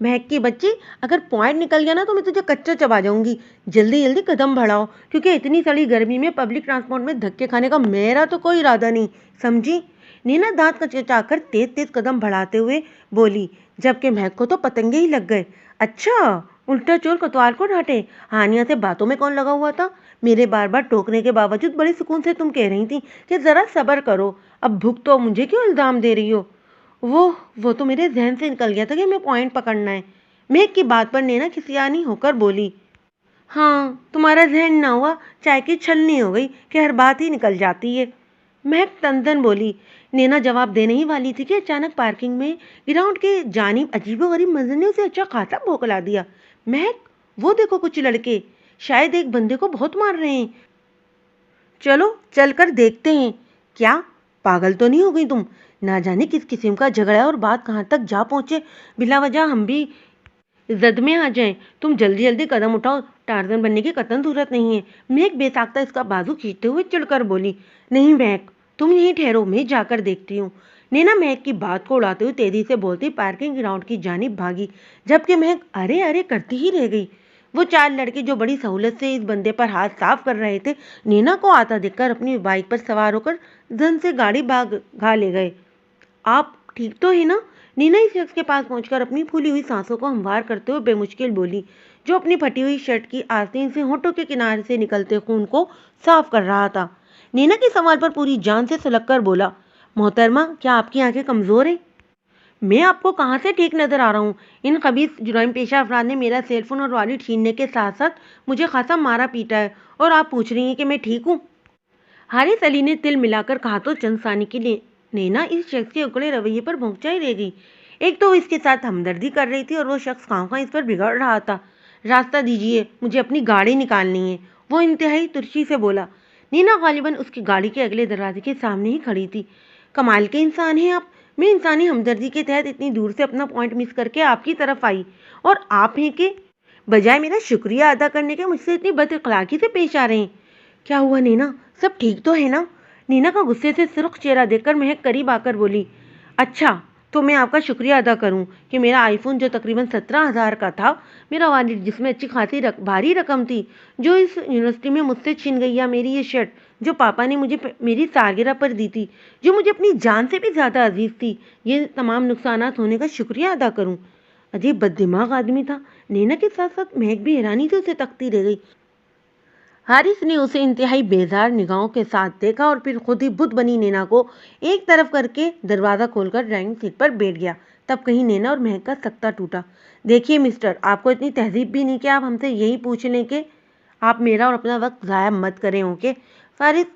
महक की बच्ची, अगर पॉइंट निकल गया ना तो मैं तुझे कच्चा चबा जाऊंगी। जल्दी जल्दी कदम बढ़ाओ, क्योंकि इतनी सड़ी गर्मी में पब्लिक ट्रांसपोर्ट में धक्के खाने का मेरा तो कोई इरादा नहीं, समझी? नीना दांत कचकचाकर तेज तेज कदम बढ़ाते हुए बोली, जबकि महक को तो पतंगे ही लग गए। अच्छा, उल्टा चोर कोतवाल को डांटे। हानिया से बातों में कौन लगा हुआ था? मेरे बार बार टोकने के बावजूद बड़े सुकून से तुम कह रही थी कि जरा सब्र करो, अब भुग तो मुझे क्यों इल्जाम दे रही हो? वो तो मेरे जहन से निकल गया था कि हमें पॉइंट पकड़ना है। मेघ की बात पर नैना खिसियानी होकर बोली, हाँ तुम्हारा जहन ना हुआ, चाय की छलनी हो गई कि हर बात ही निकल जाती है। महक तंदन बोली। नैना जवाब देने ही वाली थी कि अचानक पार्किंग में ग्राउंड के जानिब अजीबोगरीब मंजर ने उसे अच्छा खासा भौंकला दिया। महक, वो देखो कुछ लड़के, शायद एक बंदे को बहुत मार रहे हैं। चलो चलकर देखते हैं। क्या पागल तो नहीं हो गई तुम? ना जाने किस किस्म का झगड़ा है और बात कहाँ तक जा पहुंचे, बिला वजह हम भी जद में आ जाएं। तुम जल्दी जल्दी कदम उठाओ, टार्जन बनने की कतई जरूरत नहीं है। महक बेसाख्ता इसका बाजू खींचते हुए चिढ़कर बोली। नहीं महक, तुम यहीं ठहरो, मैं जाकर देखती हूँ। नैना महक की बात को उड़ाते हुए तेजी से बोलती पार्किंग ग्राउंड की जानिब भागी, जबकि महक अरे अरे करती ही रह गई। वो चार लड़के जो बड़ी सहूलत से इस बंदे पर हाथ साफ कर रहे थे, नैना को आता देखकर अपनी बाइक पर सवार होकर जन से गाड़ी भागा ले गए। आप ठीक तो है ना? नीना इस शख्स के पास पहुंचकर अपनी फूली हुई सांसों को हमवार करते हुए बेमुश्किल बोली, जो अपनी फटी हुई शर्ट की आस्तीन से होठों के किनारे से निकलते खून को साफ कर रहा था। नीना के सवाल पर पूरी जान से सुलग कर बोला, मोहतरमा, क्या आपकी आंखें कमजोर हैं? मैं आपको कहाँ से ठीक नजर आ रहा हूँ? इन खबीस जुराइम पेशा अफराद ने मेरा सेलफोन और वॉलेट छीनने के साथ साथ मुझे खासा मारा पीटा है, और आप पूछ रही हैं कि मैं ठीक हूँ? हारिस अली ने तिल मिलाकर कहा तो चंद सानी की नैना इस शख्स के उकड़े रवैये पर भौंकचा ही रह गई। एक तो वो इसके साथ हमदर्दी कर रही थी और वो शख्स खां इस पर बिगड़ रहा था। रास्ता दीजिए, मुझे अपनी गाड़ी निकालनी है, वो इंतहाई तुर्शी से बोला। नीना गालिबन उसकी गाड़ी के अगले दरवाजे के सामने ही खड़ी थी। कमाल के इंसान हैं आप। मैं इंसानी हमदर्दी के तहत इतनी दूर से अपना पॉइंट मिस करके आपकी तरफ आई, और आप हैं कि बजाय मेरा शुक्रिया अदा करने के मुझसे इतनी बदअखलाकी से पेश आ रहे हैं। क्या हुआ नैना, सब ठीक तो है ना? नीना का गुस्से से सुर्ख चेहरा देखकर महक करीब आकर बोली, अच्छा तो मैं आपका शुक्रिया अदा करूं कि मेरा आईफोन जो तकरीबन 17,000 का था, मेरा वालिद जिसमें अच्छी खासी भारी रकम थी, जो इस यूनिवर्सिटी में मुझसे छीन गई, या मेरी ये शर्ट जो पापा ने मुझे मेरी सालगिरह पर दी थी, जो मुझे अपनी जान से भी ज़्यादा अजीज थी, ये तमाम नुकसानात होने का शुक्रिया अदा करूं। अजीब बददिमाग आदमी था। नैना के साथ साथ महक भी हैरानी से उसे तकती रह गई। हारिस ने उसे इंतहाई बेजार निगाहों के साथ देखा और फिर खुद ही बुत बनी नैना को एक तरफ करके दरवाज़ा खोलकर ड्राइविंग सीट पर बैठ गया। तब कहीं नैना और महक का सकता टूटा। देखिए मिस्टर, आपको इतनी तहजीब भी नहीं कि आप हमसे यही पूछ लें कि आप मेरा और अपना वक्त ज़ाया मत करें, ओके? फारिस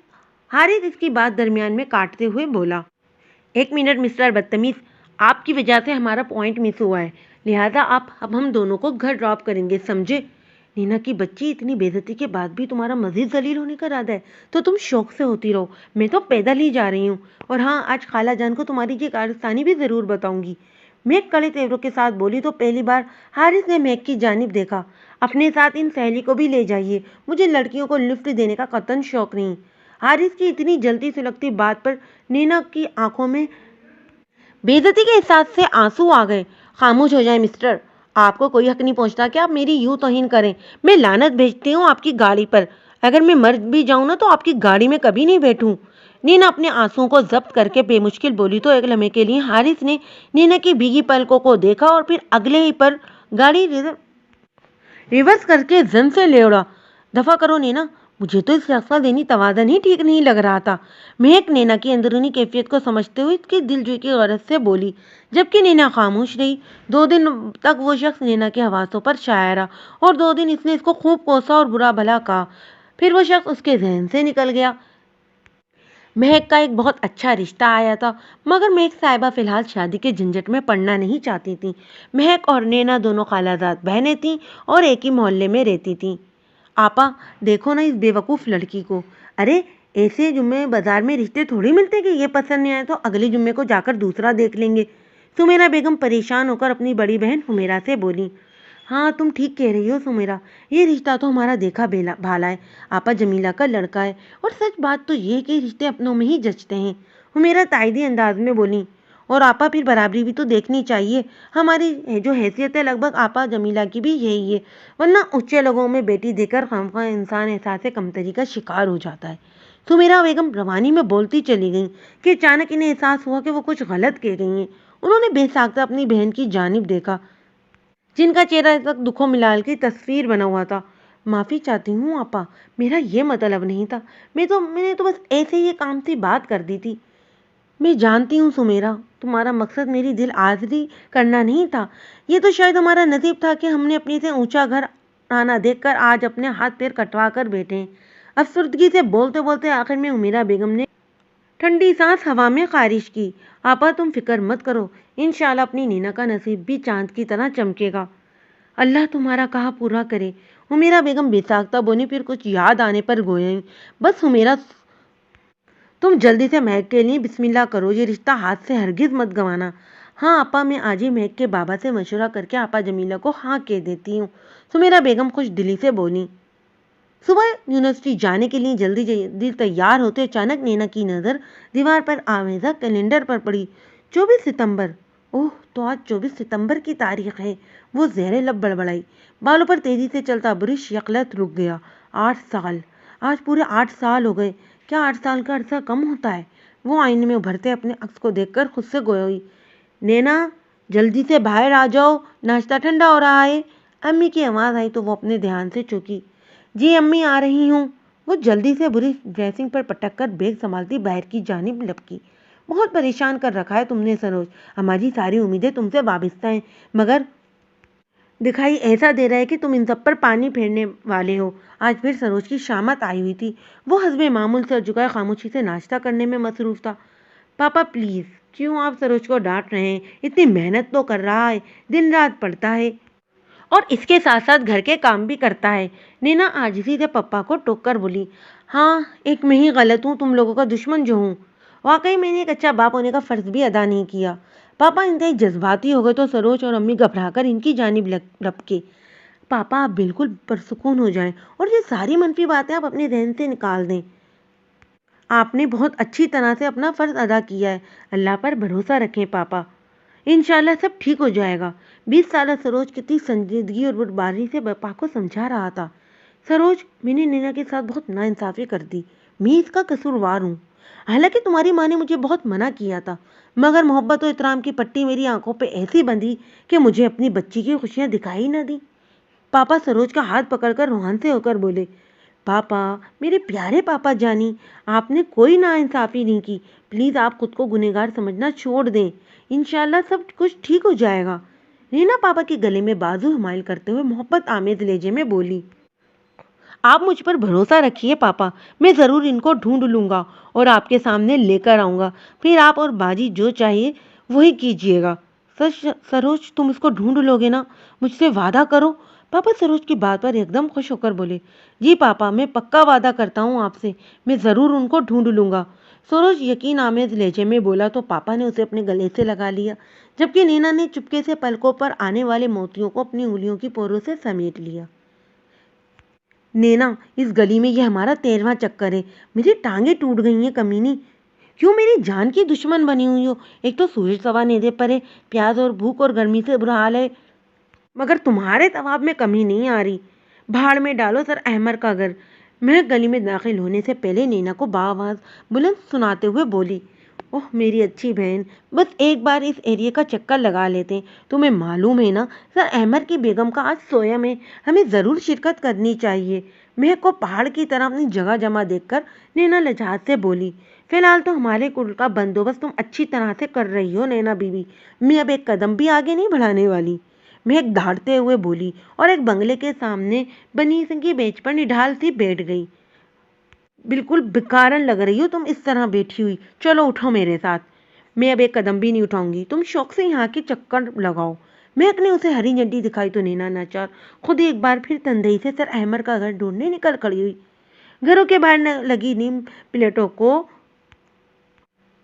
हारिस इसकी बात दरमियान में काटते हुए बोला, एक मिनट मिस्टर बदतमीज़, आपकी वजह से हमारा पॉइंट मिस हुआ है, लिहाजा आप अब हम दोनों को घर ड्रॉप करेंगे, समझे? नीना की बच्ची, इतनी बेइज्जती के बाद भी तुम्हारा मजीद जलील होने का इरादा है तो तुम शौक से होती रहो, मैं तो पैदल ही जा रही हूँ। और हाँ, आज खाला जान को तुम्हारी ये कारस्तानी भी ज़रूर बताऊंगी। मेघ कड़े तेवरों के साथ बोली तो पहली बार हारिस ने मेघ की जानिब देखा। अपने साथ इन सहेली को भी ले जाइए, मुझे लड़कियों को लिफ्ट देने का कतई शौक नहीं। हारिस की इतनी जल्दी सुलगती बात पर नीना की आंखों में बेइज्जती के एहसास से आंसू आ गए। खामोश हो जाए मिस्टर, आपको कोई हक नहीं पहुंचता कि आप मेरी यूं तौहीन करें। मैं लानत भेजती हूँ आपकी गाड़ी पर। अगर मैं मर भी जाऊं ना तो आपकी गाड़ी में कभी नहीं बैठूं। नीना अपने आंसुओं को जब्त करके बेमुश्किल बोली तो एक लम्हे के लिए हारिस ने नीना की भीगी पलकों को देखा और फिर अगले ही पर गाड़ी रिवर्स करके जन से ले उड़ा। दफा करो नैना, मुझे तो इस रास्ता देनी तवादन ही ठीक नहीं लग रहा था। महक नैना की अंदरूनी कैफियत को समझते हुए इसकी दिलजोई की गरज से बोली, जबकि नैना खामोश रही। 2 दिन तक वो शख्स नैना के हवासों पर छाया रहा और 2 दिन इसने इसको खूब कोसा और बुरा भला कहा। फिर वो शख्स उसके जहन से निकल गया। महक का एक बहुत अच्छा रिश्ता आया था, मगर महक साहिबा फिलहाल शादी के झंझट में पड़ना नहीं चाहती थी। महक और नैना दोनों खालाजाद बहनें थीं और एक ही मोहल्ले में रहती थीं। आपा, देखो ना इस बेवकूफ़ लड़की को। अरे ऐसे जुम्मे बाजार में रिश्ते थोड़ी मिलते कि ये पसंद नहीं आए तो अगले जुम्मे को जाकर दूसरा देख लेंगे। सुमेरा बेगम परेशान होकर अपनी बड़ी बहन हुमेरा से बोली, हाँ तुम ठीक कह रही हो सुमेरा, ये रिश्ता तो हमारा देखा भाला है। आपा जमीला का लड़का है और सच बात तो ये है कि रिश्ते अपनों में ही जचते हैं। हुमेरा ताइदी अंदाज में बोली, اور آپا پھر برابری بھی تو دیکھنی چاہیے. ہماری جو حیثیت ہے لگ بھگ آپا جمیلہ کی بھی یہی ہے، ورنہ اونچے لوگوں میں بیٹی دے کر خواہ انسان احساس کمتری کا شکار ہو جاتا ہے. سمیرہ بیگم روانی میں بولتی چلی گئیں کہ اچانک انہیں احساس ہوا کہ وہ کچھ غلط کہہ گئی ہیں. انہوں نے بے ساختہ اپنی بہن کی جانب دیکھا جن کا چہرہ اس وقت دکھوں ملال کی تصویر بنا ہوا تھا. معافی چاہتی ہوں آپا، میرا یہ مطلب نہیں تھا، میں نے تو بس ایسے ہی کام سے بات کر دی تھی. میں جانتی ہوں سمیرہ، تمہارا مقصد میری دل آزری کرنا نہیں تھا. یہ تو شاید ہمارا نصیب تھا کہ ہم نے اپنے سے اونچا گھر آنا دیکھ کر آج اپنے ہاتھ پیر کٹوا کر بیٹھے ہیں. افسردگی سے بولتے بولتے آخر میں امیرہ بیگم نے ٹھنڈی سانس ہوا میں خارج کی. آپا تم فکر مت کرو، انشاءاللہ اپنی نینا کا نصیب بھی چاند کی طرح چمکے گا. اللہ تمہارا کہا پورا کرے. امیرہ بیگم بے ساختہ بولی. پھر کچھ یاد آنے پر گوئیں، بس امیرہ تم جلدی سے مہک کے لیے بسم اللہ کرو، یہ رشتہ ہاتھ سے ہرگز مت گنوانا. ہاں آپا، میں آج ہی مہک کے بابا سے مشورہ کر کے آپا جمیلہ کو ہاں کہہ دیتی ہوں. سمیرہ بیگم خوش دلی سے بولی. صبح یونیورسٹی جانے کے لیے جلدی جلدی تیار ہوتے اچانک نینا کی نظر دیوار پر آویزہ کیلنڈر پر پڑی. 24 ستمبر. اوہ، تو آج 24 ستمبر کی تاریخ ہے. وہ زیر لب بڑبڑائی. بالوں پر تیزی سے چلتا برش یکلت رک گیا. 8 سال. آج پورے 8 سال ہو گئے. کیا 8 سال کا عرصہ کم ہوتا ہے؟ وہ آئینے میں ابھرتے اپنے عکس کو دیکھ کر خود سے گوئی. نینا جلدی سے باہر آ جاؤ، ناشتہ ٹھنڈا ہو رہا ہے. امی کی آواز آئی تو وہ اپنے دھیان سے چونکی. جی امی آ رہی ہوں. وہ جلدی سے برش ڈریسنگ پر پٹک کر بیگ سنبھالتی باہر کی جانب لپکی. بہت پریشان کر رکھا ہے تم نے سروج، ہماری ساری امیدیں تم سے وابستہ ہیں، مگر دکھائی ایسا دے رہا ہے کہ تم ان سب پر پانی پھیرنے والے ہو. آج پھر سروج کی شامت آئی ہوئی تھی. وہ حسب معمول سر جھکائے خاموشی سے ناشتہ کرنے میں مصروف تھا. پاپا پلیز، کیوں آپ سروج کو ڈانٹ رہے ہیں؟ اتنی محنت تو کر رہا ہے، دن رات پڑھتا ہے اور اس کے ساتھ ساتھ گھر کے کام بھی کرتا ہے. نینا عاجزی سے پپا کو ٹوک کر بولی. ہاں، ایک میں ہی غلط ہوں، تم لوگوں کا دشمن جو ہوں. واقعی میں نے ایک اچھا باپ ہونے کا فرض بھی ادا نہیں کیا. پاپا انتہائی جذباتی ہو گئے تو سروج اور امی گھبرا کر ان کی جانب لپکے. پاپا آپ بالکل پرسکون ہو جائیں اور یہ ساری منفی باتیں آپ اپنے ذہن سے نکال دیں. آپ نے بہت اچھی طرح سے اپنا فرض ادا کیا ہے. اللہ پر بھروسہ رکھیں پاپا، انشاءاللہ سب ٹھیک ہو جائے گا. 20 سالہ سروج کتنی سنجیدگی اور بردباری سے پاپا کو سمجھا رہا تھا. سروج، میں نے نینا کے ساتھ بہت ناانصافی کر دی. میں اس کا قصوروار ہوں. حالانکہ تمہاری ماں نے مجھے بہت منع کیا تھا، مگر محبت و احترام کی پٹی میری آنکھوں پہ ایسی بندھی کہ مجھے اپنی بچی کی خوشیاں دکھائی نہ دیں. پاپا سروج کا ہاتھ پکڑ کر روحان سے ہو کر بولے. پاپا، میرے پیارے پاپا جانی، آپ نے کوئی ناانصافی نہیں کی. پلیز آپ خود کو گنہگار سمجھنا چھوڑ دیں. انشاءاللہ سب کچھ ٹھیک ہو جائے گا. نینا پاپا کے گلے میں بازو حمائل کرتے ہوئے محبت آمیز لہجے میں بولی. آپ مجھ پر بھروسہ رکھیے پاپا، میں ضرور ان کو ڈھونڈ لوں گا اور آپ کے سامنے لے کر آؤں گا. پھر آپ اور باجی جو چاہیے وہی کیجیے گا. سروج، تم اس کو ڈھونڈ لو گے نا؟ مجھ سے وعدہ کرو. پاپا سروج کی بات پر ایک دم خوش ہو کر بولے. جی پاپا، میں پکا وعدہ کرتا ہوں آپ سے، میں ضرور ان کو ڈھونڈ لوں گا. سروج یقین آمیز لہجے میں بولا تو پاپا نے اسے اپنے گلے سے لگا لیا، جبکہ نینا نے چپکے سے پلکوں پر آنے والے موتیوں کو اپنی انگلیوں کی پوروں سے سمیٹ لیا. نینا، اس گلی میں یہ ہمارا 13واں چکر ہے. میری ٹانگیں ٹوٹ گئی ہیں کمینی. کیوں میری جان کی دشمن بنی ہوئی ہو؟ ایک تو سورج سوا نیزے پر ہے، پیاز اور بھوک اور گرمی سے برا حال ہے، مگر تمہارے ثواب میں کمی نہیں آ رہی. بھاڑ میں ڈالو سر احمر کا گھر. مہک گلی میں داخل ہونے سے پہلے نینا کو بآواز بلند سناتے ہوئے بولی. اوہ میری اچھی بہن، بس ایک بار اس ایریے کا چکر لگا لیتے ہیں. تمہیں معلوم ہے نا سر احمر کی بیگم کا آج سویم ہے، ہمیں ضرور شرکت کرنی چاہیے. مہک کو پہاڑ کی طرح اپنی جگہ جمع دیکھ کر نینا لجاجت سے بولی. فی الحال تو ہمارے کل کا بندوبست تم اچھی طرح سے کر رہی ہو نینا بیوی، میں اب ایک قدم بھی آگے نہیں بڑھانے والی. مہک دھاڑتے ہوئے بولی اور ایک بنگلے کے سامنے بنی سنگی بینچ پر نڈھال سی بیٹھ گئی. بالکل بیکارن لگ رہی ہو تم اس طرح بیٹھی ہوئی. چلو اٹھو میرے ساتھ. میں اب ایک قدم بھی نہیں اٹھاؤں گی، تم شوق سے یہاں کے چکر لگاؤ. مہک نے اسے ہری جھنڈی دکھائی تو نینا ناچار خود ایک بار پھر تندئی سے سر احمر کا گھر ڈھونڈنے نکل کھڑی ہوئی. گھروں کے باہر لگی نیم پلیٹوں کو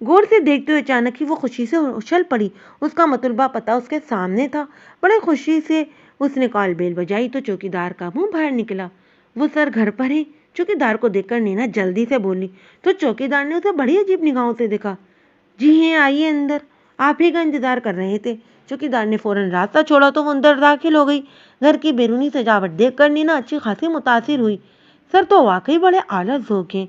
غور سے دیکھتے ہوئے اچانک ہی وہ خوشی سے اچھل پڑی. اس کا مطلوبہ پتہ اس کے سامنے تھا. بڑے خوشی سے اس نے کال بیل بجائی تو چوکیدار کا منہ باہر نکلا. وہ سر گھر پر ہے؟ چوکیدار کو دیکھ کر نینا جلدی سے بولی تو چوکیدار نے اسے بڑی عجیب نگاہوں سے دیکھا. جی ہیں، آئیے اندر. آپ ہی کا انتظار کر رہے تھے۔ چوکیدار نے فوراً راستہ چھوڑا تو وہ اندر داخل ہو گئی۔ گھر کی بیرونی سجاوٹ دیکھ کر نینا اچھی خاصی متاثر ہوئی۔ سر تو واقعی بڑے اعلیٰ ذوق ہیں،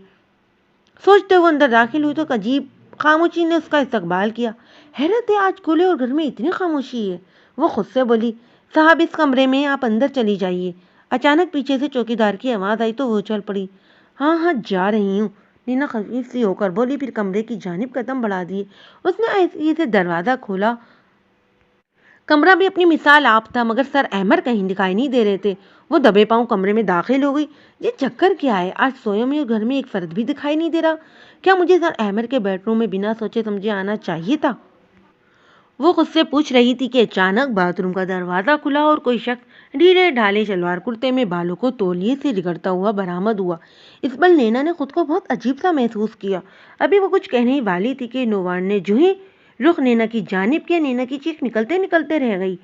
سوچتے ہوئے اندر داخل ہوئی تو ایک عجیب خاموشی نے اس کا استقبال کیا۔ حیرت ہے، آج کھلے اور گھر میں اتنی خاموشی ہے، وہ خود سے بولی۔ صاحب اس کمرے میں، آپ اندر چلی جائیے۔ اچانک پیچھے سے چوکیدار کی آواز آئی تو وہ چل پڑی۔ ہاں ہاں جا رہی ہوں، نینا خفیف سی ہو کر بولی، پھر کمرے کی جانب قدم بڑھا دیے۔ اس نے آہستگی سے دروازہ کھولا۔ کمرہ بھی اپنی مثال آپ تھا، مگر سر احمد کہیں دکھائی نہیں دے رہے تھے۔ وہ دبے پاؤں کمرے میں داخل ہو گئی۔ یہ چکر کیا ہے، آج سویوں میں گھر میں ایک فرد بھی دکھائی نہیں دے رہا؟ کیا مجھے سر احمد کے بیڈ روم میں بنا سوچے سمجھے آنا چاہیے تھا؟ وہ خود سے پوچھ رہی تھی کہ اچانک باتھ روم کا دروازہ کھلا اور کوئی شخص ڈھیلے ڈھالے شلوار کرتے میں بالوں کو تولیے سے رگڑتا ہوا برآمد ہوا۔ اس پل نینا نے خود کو بہت عجیب سا محسوس کیا۔ ابھی وہ کچھ کہنے والی تھی کہ نوار نے جو ہی رخ نینا کی جانب کیا، نینا کی چیخ نکلتے نکلتے رہ گئی۔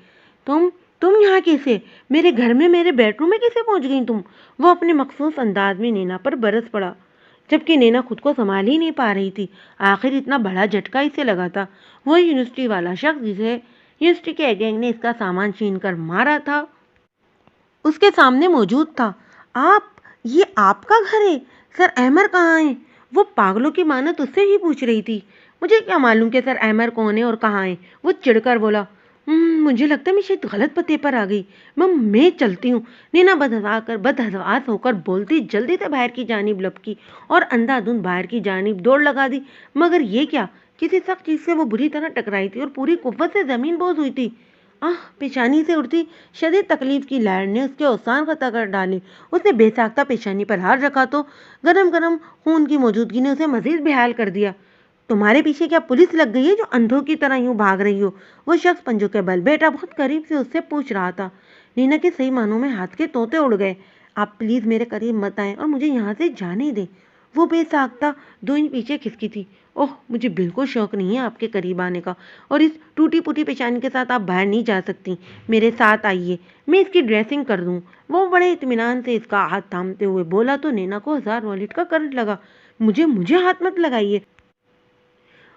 تم یہاں کیسے؟ میرے گھر میں، میرے بیڈ روم میں کیسے پہنچ گئی تم؟ وہ اپنے مخصوص انداز میں نینا پر برس پڑا، جبکہ نینا خود کو سنبھال ہی نہیں پا رہی تھی۔ آخر اتنا بڑا جھٹکا اسے لگا تھا۔ وہ یونیورسٹی والا شخص جسے یونیورسٹی کے گینگ نے اس کا سامان چھین کر مارا تھا، اس کے سامنے موجود تھا۔ یہ آپ کا گھر ہے؟ سر احمد کہاں ہیں؟ وہ پاگلوں کی مانت اس سے ہی پوچھ رہی تھی۔ مجھے کیا معلوم کہ سر احمد کون ہے اور کہاں ہے، وہ چڑھ کر بولا۔ مجھے لگتا ہے میں شاید غلط پتے پر آ گئی، میں چلتی ہوں۔ نینا بدحواس ہو کر بولتی جلدی سے باہر کی جانب لپکی اور اندھا دھند باہر کی جانب دوڑ لگا دی۔ مگر یہ کیا، کسی سخت چیز سے وہ بری طرح ٹکرائی تھی اور پوری قوت سے زمین بوس ہوئی تھی۔ پیشانی سے اڑتی شدید تکلیف کی لہر نے اس کے اوسان ختم کر ڈالے۔ اس نے بے ساختہ پیشانی پر ہاتھ رکھا تو گرم گرم خون کی موجودگی نے اسے مزید بےحال کر دیا۔ تمہارے پیچھے کیا پولیس لگ گئی ہے جو اندھوں کی طرح یوں بھاگ رہی ہو؟ وہ شخص پنجوں کے بل بیٹھا بہت قریب سے اس سے پوچھ رہا تھا۔ نینا کے صحیح معنوں میں ہاتھ کے طوطے اڑ گئے۔ آپ پلیز میرے قریب مت آئیں اور مجھے یہاں سے جانے دیں۔ وہ بے ساختہ 2 انچ پیچھے کھسکی تھی۔ مجھے بالکل شوق نہیں ہے آپ کے قریب آنے کا، اور اس ٹوٹی پھوٹی پیشانی کے ساتھ آپ باہر نہیں جا سکتی۔ میرے ساتھ آئیے، میں اس کی ڈریسنگ کر دوں۔ وہ بڑے اطمینان سے اس کا ہاتھ تھامتے ہوئے بولا تو نینا کو 1000 واٹ کا کرنٹ لگا۔ مجھے ہاتھ مت لگائیے،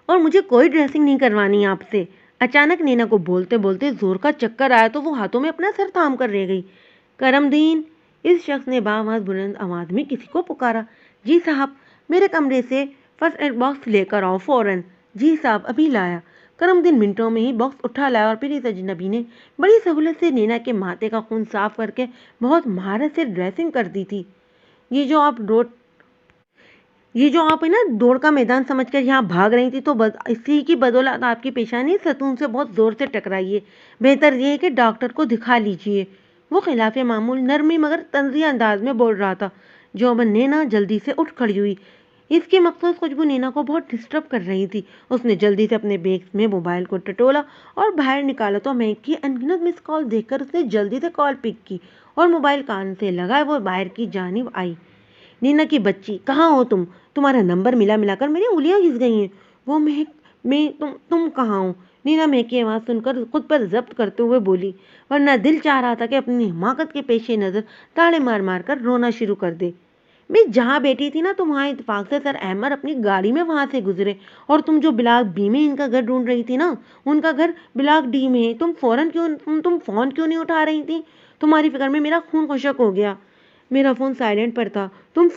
اور مجھے کوئی ڈریسنگ نہیں کروانی آپ سے۔ اچانک نینا کو بولتے بولتے زور کا چکر آیا تو وہ ہاتھوں میں اپنا سر تھام کر رہ گئی۔ کرم دین، اس شخص نے بآواز بلند آواز میں کسی کو پکارا۔ جی صاحب، میرے کمرے سے فرسٹ ایڈ باکس لے کر آؤ فوراً۔ جی صاحب، ابھی لایا۔ کرم دین منٹوں میں ہی باکس اٹھا لایا اور پھر اس اجنبی نے بڑی سہولت سے نینا کے ماتھے کا خون صاف کر کے بہت مہارت سے ڈریسنگ کر دی تھی۔ یہ جو آپ دوڑ کا میدان سمجھ کر یہاں بھاگ رہی تھی تو اسی کی بدولت آپ کی پیشانی ستون سے بہت زور سے ٹکرائی ہے۔ بہتر یہ ہے کہ ڈاکٹر کو دکھا لیجیے۔ وہ خلاف معمول نرمی مگر طنزیہ انداز میں بول رہا تھا۔ نینا جلدی سے اٹھ کھڑی ہوئی۔ اس کی مخصوص خوشبو نینا کو بہت ڈسٹرب کر رہی تھی۔ اس نے جلدی سے اپنے بیگ میں موبائل کو ٹٹولا اور باہر نکالا تو مہک کی انگنت مس کال دیکھ کر اس نے جلدی سے کال پک کی اور موبائل کان سے لگائے وہ باہر کی جانب آئی۔ نینا کی بچی، کہاں ہو تم؟ تمہارا نمبر ملا کر میری انگلیاں گھس گئی ہیں۔ وہ مہک، تم کہاں ہو؟ نینا مہک کی آواز سن کر خود پر ضبط کرتے ہوئے بولی، ورنہ دل چاہ رہا تھا کہ اپنی حماقت کے پیش نظر تاڑے مار مار کر رونا شروع کر دے۔ میں جہاں بیٹھی تھی نا، تو وہاں اتفاق سے سر احمد اپنی گاڑی میں وہاں سے گزرے، اور تم جو بلاک بی میں ان کا گھر ڈھونڈ رہی تھی نا، ان کا گھر بلاک ڈی میں ہے۔ تم فون کیوں نہیں اٹھا رہی تھی؟ تمہاری فکر میں میرا خون خشک ہو گیا۔ میرا فون سائلنٹ پر تھا۔ تم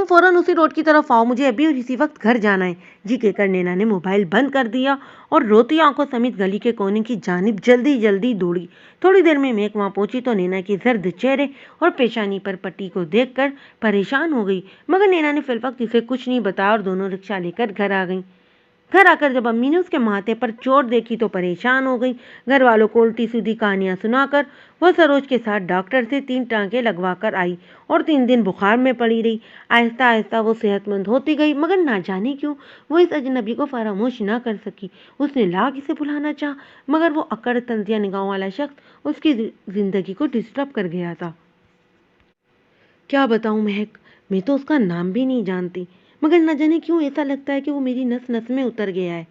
فوراً اسی روڈ کی طرف آؤ، مجھے ابھی اور اسی وقت گھر جانا ہے۔ جی کہہ کر نینا نے موبائل بند کر دیا اور روتی آنکھوں سمیت گلی کے کونے کی جانب جلدی دوڑی۔ تھوڑی دیر میں مہک وہاں پہنچی تو نینا کی زرد چہرے اور پیشانی پر پٹی کو دیکھ کر پریشان ہو گئی، مگر نینا نے فی الوقت اسے کچھ نہیں بتایا اور دونوں رکشہ لے کر گھر آ گئیں۔ گھر آ کر جب امی نے اس کے ماتھے پر چوٹ دیکھی تو پریشان ہو گئی۔ گھر والوں کو الٹی سیدھی کہانیاں سنا کر وہ سروج کے ساتھ ڈاکٹر سے 3 ٹانکے لگوا کر آئی اور 3 دن بخار میں پڑی رہی۔ آہستہ آہستہ وہ صحت مند ہوتی گئی، مگر نہ جانے کیوں وہ اس اجنبی کو فراموش نہ کر سکی۔ اس نے لاکھ اسے بھلانا چاہا، مگر وہ اکڑ طنزیہ نگاہوں والا شخص اس کی زندگی کو ڈسٹرب کر گیا تھا۔ کیا بتاؤں مہک، میں تو اس کا نام بھی نہیں جانتی، مگر نہ جانے کیوں ایسا لگتا ہے کہ وہ میری نس نس میں اتر گیا ہے۔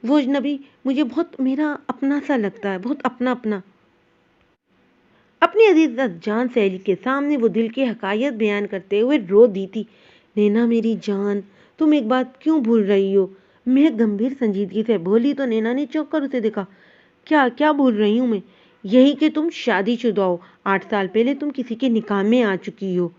وہ اجنبی مجھے بہت میرا اپنا سا لگتا ہے، بہت اپنا۔ اپنی عزیز جان سہیلی کے سامنے وہ دل کی حقائق بیان کرتے ہوئے رو دی تھی۔ نینا میری جان، تم ایک بات کیوں بھول رہی ہو؟ महक गंभीर संजीदगी से बोली तो नैना ने चौंक कर उसे देखा। क्या क्या बोल रही हूँ मैं? यही कि तुम शादीशुदा हो, 8 साल पहले तुम किसी के निकाह में आ चुकी हो।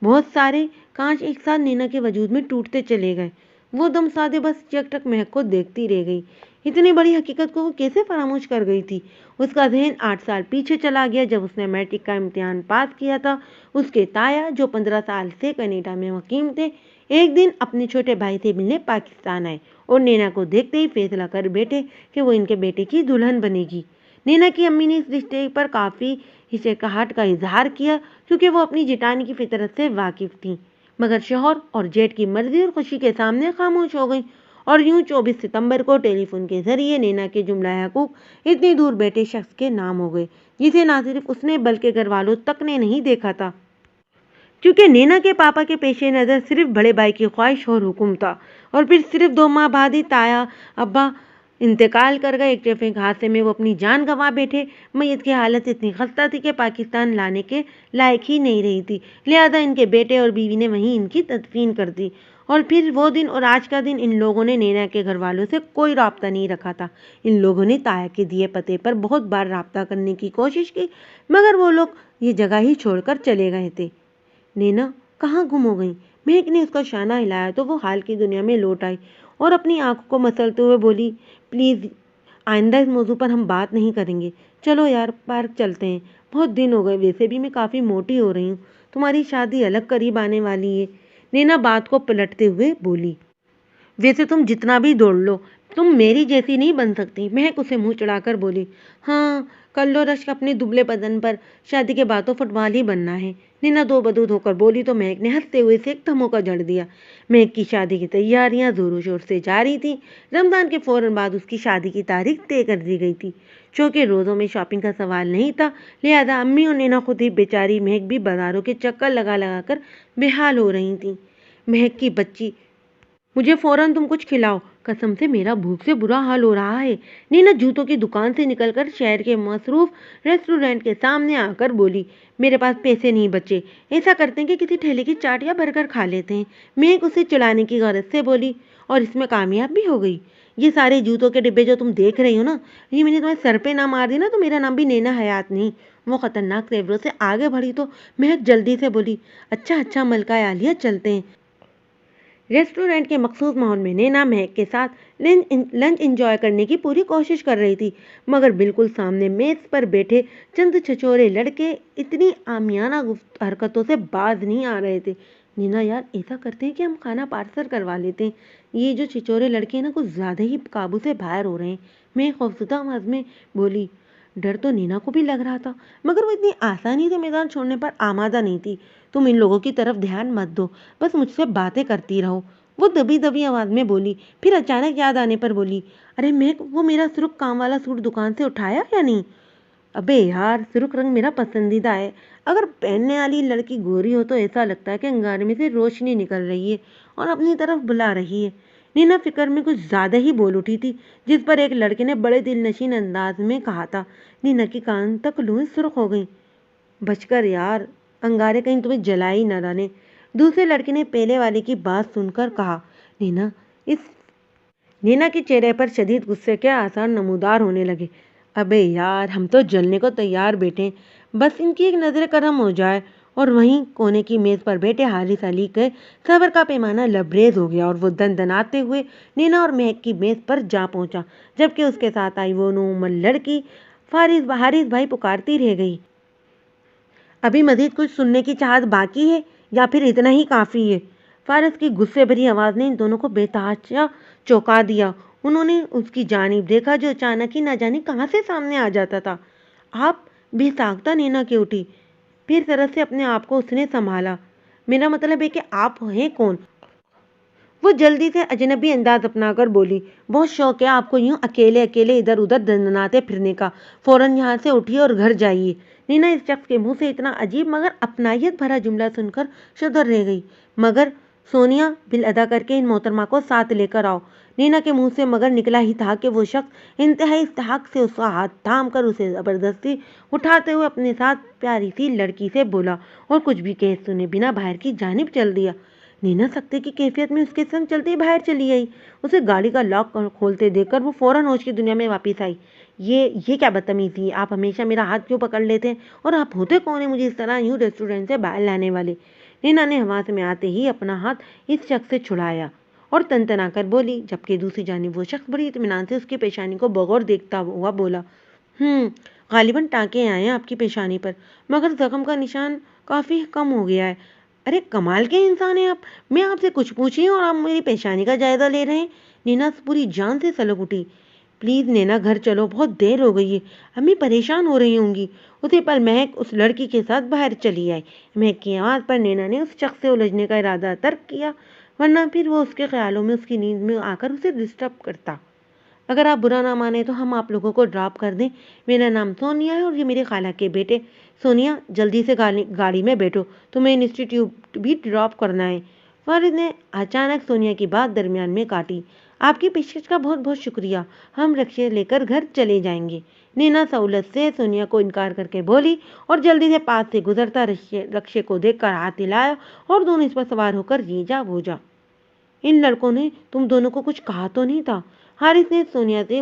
बहुत सारे कांच एक साथ नैना के वजूद में टूटते चले गए। वो दम साधे बस चकटक महक को देखती रह गई। इतनी बड़ी हकीकत को वो कैसे फरामोश कर गई थी? उसका जहन 8 साल पीछे चला गया, जब उसने मैट्रिक का इम्तिहान पास किया था। उसके ताया, जो 15 साल से कनाडा में मुकीम थे, एक दिन अपने छोटे भाई से मिलने पाकिस्तान आए और नैना को देखते ही फैसला कर बैठे कि वो इनके बेटे की दुल्हन बनेगी। नैना की अम्मी ने इस रिश्ते पर काफ़ी हिचकिचाहट का इजहार किया, क्योंकि वो अपनी जेठानी की फितरत से वाकिफ थी, मगर शौहर और जेठ की मर्जी और खुशी के सामने खामोश हो गई। और यूं 24 सितंबर को टेलीफोन के जरिए नैना के जुमला हकूक इतनी दूर बैठे शख्स के नाम हो गए, जिसे ना सिर्फ उसने बल्कि घर वालों तक ने नहीं देखा था। क्योंकि नैना के पापा के पेशे नज़र सिर्फ बड़े भाई की ख्वाहिश और हुक्म था, और फिर सिर्फ 2 माह बाद ही ताया अब्बा इंतकाल कर गए। एक ट्रैफिक हादसे में वो अपनी जान गंवा बैठे। मैयत की हालत इतनी खस्ता थी कि पाकिस्तान लाने के लायक ही नहीं रही थी, लिहाजा इनके बेटे और बीवी ने वहीं इनकी तदफीन कर दी। और फिर वो दिन और आज का दिन इन लोगों ने नैना के घर वालों से कोई राब्ता नहीं रखा था। इन लोगों ने ताया के दिए पते पर बहुत बार राब्ता करने की कोशिश की, मगर वो लोग ये जगह ही छोड़कर चले गए थे। नैना कहाँ गुम हो गई? महक ने उसका शाना हिलाया तो वो हाल की दुनिया में लौट आई और अपनी आंखों को मसलते हुए बोली, प्लीज़ आइंदा इस मौजू पर हम बात नहीं करेंगे। चलो यार, पार्क चलते हैं। बहुत दिन हो गए, वैसे भी मैं काफ़ी मोटी हो रही हूँ। तुम्हारी शादी अलग करीब आने वाली है। नैना बात को पलटते हुए बोली, वैसे तुम जितना भी दौड़ लो, तुम मेरी जैसी नहीं बन सकती। महक उसे मुंह चढ़ाकर बोली, हाँ, कर लो रश्क अपने दुबले बदन पर, शादी के बाद तो फुटबॉल ही बनना है। नैना दो बदूद होकर बोली तो महक ने हंसते हुए से एक धमोका जड़ दिया। महक की शादी की तैयारियां जोरों शोर से जारी थी। रमजान के फौरन बाद उसकी शादी की तारीख तय कर दी गई थी। चूँकि रोज़ों में शॉपिंग का सवाल नहीं था, लिहाजा अम्मी और नैना खुद ही बेचारी महक भी बाजारों के चक्कर लगा लगा कर बेहाल हो रही थी। महक की बच्ची, मुझे फौरन तुम कुछ खिलाओ, कसम से मेरा भूख से बुरा हाल हो रहा है। नीना जूतों की दुकान से निकलकर शहर के मसरूफ रेस्टोरेंट के सामने आकर बोली, मेरे पास पैसे नहीं बचे। ऐसा करते हैं कि किसी ठेले की चाट या बर्गर खा लेते हैं। मैं उसे चिढ़ाने की गरज से बोली, और इसमें कामयाब भी हो गई। ये सारे जूतों के डिब्बे जो तुम देख रही हो ना, ये मैंने तुम्हें सर पे ना मार दी ना तो मेरा नाम भी नैना हयात नहीं। वो खतरनाक तेवरों से आगे बढ़ी तो महक जल्दी से बोली, अच्छा अच्छा मलका आलिया, चलते हैं। रेस्टोरेंट के मखसूस माहौल में नैना महक के साथ लंच एंजॉय करने की पूरी कोशिश कर रही थी, मगर बिल्कुल सामने मेज पर बैठे चंद छछोरे लड़के इतनी आमियाना हरकतों से बाज नहीं आ रहे थे। नैना यार, ऐसा करते हैं कि हम खाना पार्सल करवा लेते हैं। ये जो छिछोरे लड़के हैं ना, कुछ ज़्यादा ही काबू से बाहर हो रहे हैं। मैं खौफजदा आवाज़ में बोली। डर तो नैना को भी लग रहा था, मगर वो इतनी आसानी से मैदान छोड़ने पर आमादा नहीं थी। तुम इन लोगों की तरफ ध्यान मत दो, बस मुझसे बातें करती रहो, वो दबी दबी आवाज़ में बोली। फिर अचानक याद आने पर बोली, अरे मैं वो मेरा सुर्ख काम वाला सूट दुकान से उठाया या नहीं? अबे यार, सुर्ख रंग मेरा पसंदीदा है। अगर पहनने वाली लड़की गोरी हो तो ऐसा लगता है कि अंगारे में से रोशनी निकल रही है और अपनी तरफ बुला रही है। नीना फिक्र में कुछ ज़्यादा ही बोल उठी थी, जिस पर एक लड़के ने बड़े दिलनशीन अंदाज में कहा था। नीना की कान तक लूहें सुर्ख हो गई। बचकर यार, अंगारे कहीं तुम्हें जला ही न डाले। दूसरे लड़के ने पहले वाले की बात सुनकर कहा। नीना इस नीना के चेहरे पर शदीद गुस्से के आसार नमूदार होने लगे। अबे यार, हम तो जलने को तैयार बैठे, बस इनकी एक नज़र करम हो जाए। और वहीं कोने की मेज़ पर बैठे हारिस अली के सब्र का पैमाना लबरेज हो गया और वो दनदनाते हुए नीना और महक की मेज़ पर जा पहुंचा, जबकि उसके साथ आई वो नूमल लड़की हारिस भाई पुकारती रह गई। अभी मज़ीद कुछ सुनने की चाहत बाकी है या फिर इतना ही काफ़ी है? फारस की गुस्से भरी आवाज़ ने इन दोनों को बेतहाशा चौंका दिया। उन्होंने उसकी जानिब देखा, जो अचानक ही न जाने कहाँ से सामने आ जाता था। आप? बेसाख्ता नैना के उठी। फिर तरह से अपने आप को उसने संभाला। मेरा मतलब है कि आप हैं कौन? वो जल्दी से अजनबी अंदाज अपनाकर बोली, बहुत शौक है आपको यूं अकेले अकेले इधर उधर दंदनाते फिरने का। फौरन यहाँ से उठिए और घर जाइए। नीना इस शख्स के मुंह से इतना अजीब मगर अपनायत भरा जुमला सुनकर शुदर रह गई। मगर सोनिया, बिल अदा करके इन मोहतरमा को साथ लेकर आओ। नीना के मुंह से मगर निकला ही था कि वो शख्स इंतहाई इस्तहाक से उसका हाथ थाम कर उसे ज़बरदस्ती उठाते हुए अपने साथ प्यारी सी लड़की से बोला और कुछ भी कह सुने बिना बाहर की जानिब चल दिया। नीना सख्ते की कैफियत में उसके संग चलते ही बाहर चली आई। उसे गाड़ी का लॉक खोलते देखकर वो फौरन होश की दुनिया में वापस आई। ये क्या बदतमीजी है, आप हमेशा मेरा हाथ क्यों पकड़ लेते हैं, और आप होते कौन है मुझे इस तरह यूं रेस्टोरेंट से बाहर लाने वाले। नीना ने हवा में आते ही अपना हाथ इस शख्स से छुड़ाया और तनतना कर बोली, जबकि दूसरी जानिब वो शख्स बड़ी इत्मीनान से उसकी पेशानी को बगौर देखता हुआ बोला, गालिबन टाँके आए हैं आपकी पेशानी पर, मगर जख्म का निशान काफ़ी कम हो गया है। अरे कमाल के इंसान हैं आप, मैं आपसे कुछ पूछी हूँ और आप मेरी पेशानी का जायज़ा ले रहे हैं। नीना पूरी जान से सलग उठी। प्लीज़ नैना घर चलो, बहुत देर हो गई है, अम्मी परेशान हो रही होंगी। उसी पल महक उस लड़की के साथ बाहर चली आई। महक की आवाज़ पर नैना ने उस शख्स से उलझने का इरादा तर्क किया, वरना फिर वो उसके ख्यालों में उसकी नींद में आकर उसे डिस्टर्ब करता। अगर आप बुरा ना माने तो हम आप लोगों को ड्रॉप कर दें। मेरा नाम सोनिया है और ये मेरे खाला के बेटे। सोनिया जल्दी से गाड़ी में बैठो, तुम्हें इंस्टीट्यूट भी ड्रॉप करना है। फारिद ने अचानक सोनिया की बात दरमियान में काटी। आपकी पेशकश का बहुत बहुत शुक्रिया, हम रिक्शे लेकर घर चले जाएंगे। नीना सहूलत से सोनिया को इनकार करके बोली और जल्दी से पास से गुजरता रिक्शे को देखकर हाथ हिलाया और दोनों इस पर सवार होकर ये जा वो जा। इन लड़कों ने तुम दोनों को कुछ कहा तो नहीं था? हारिस ने सोनिया से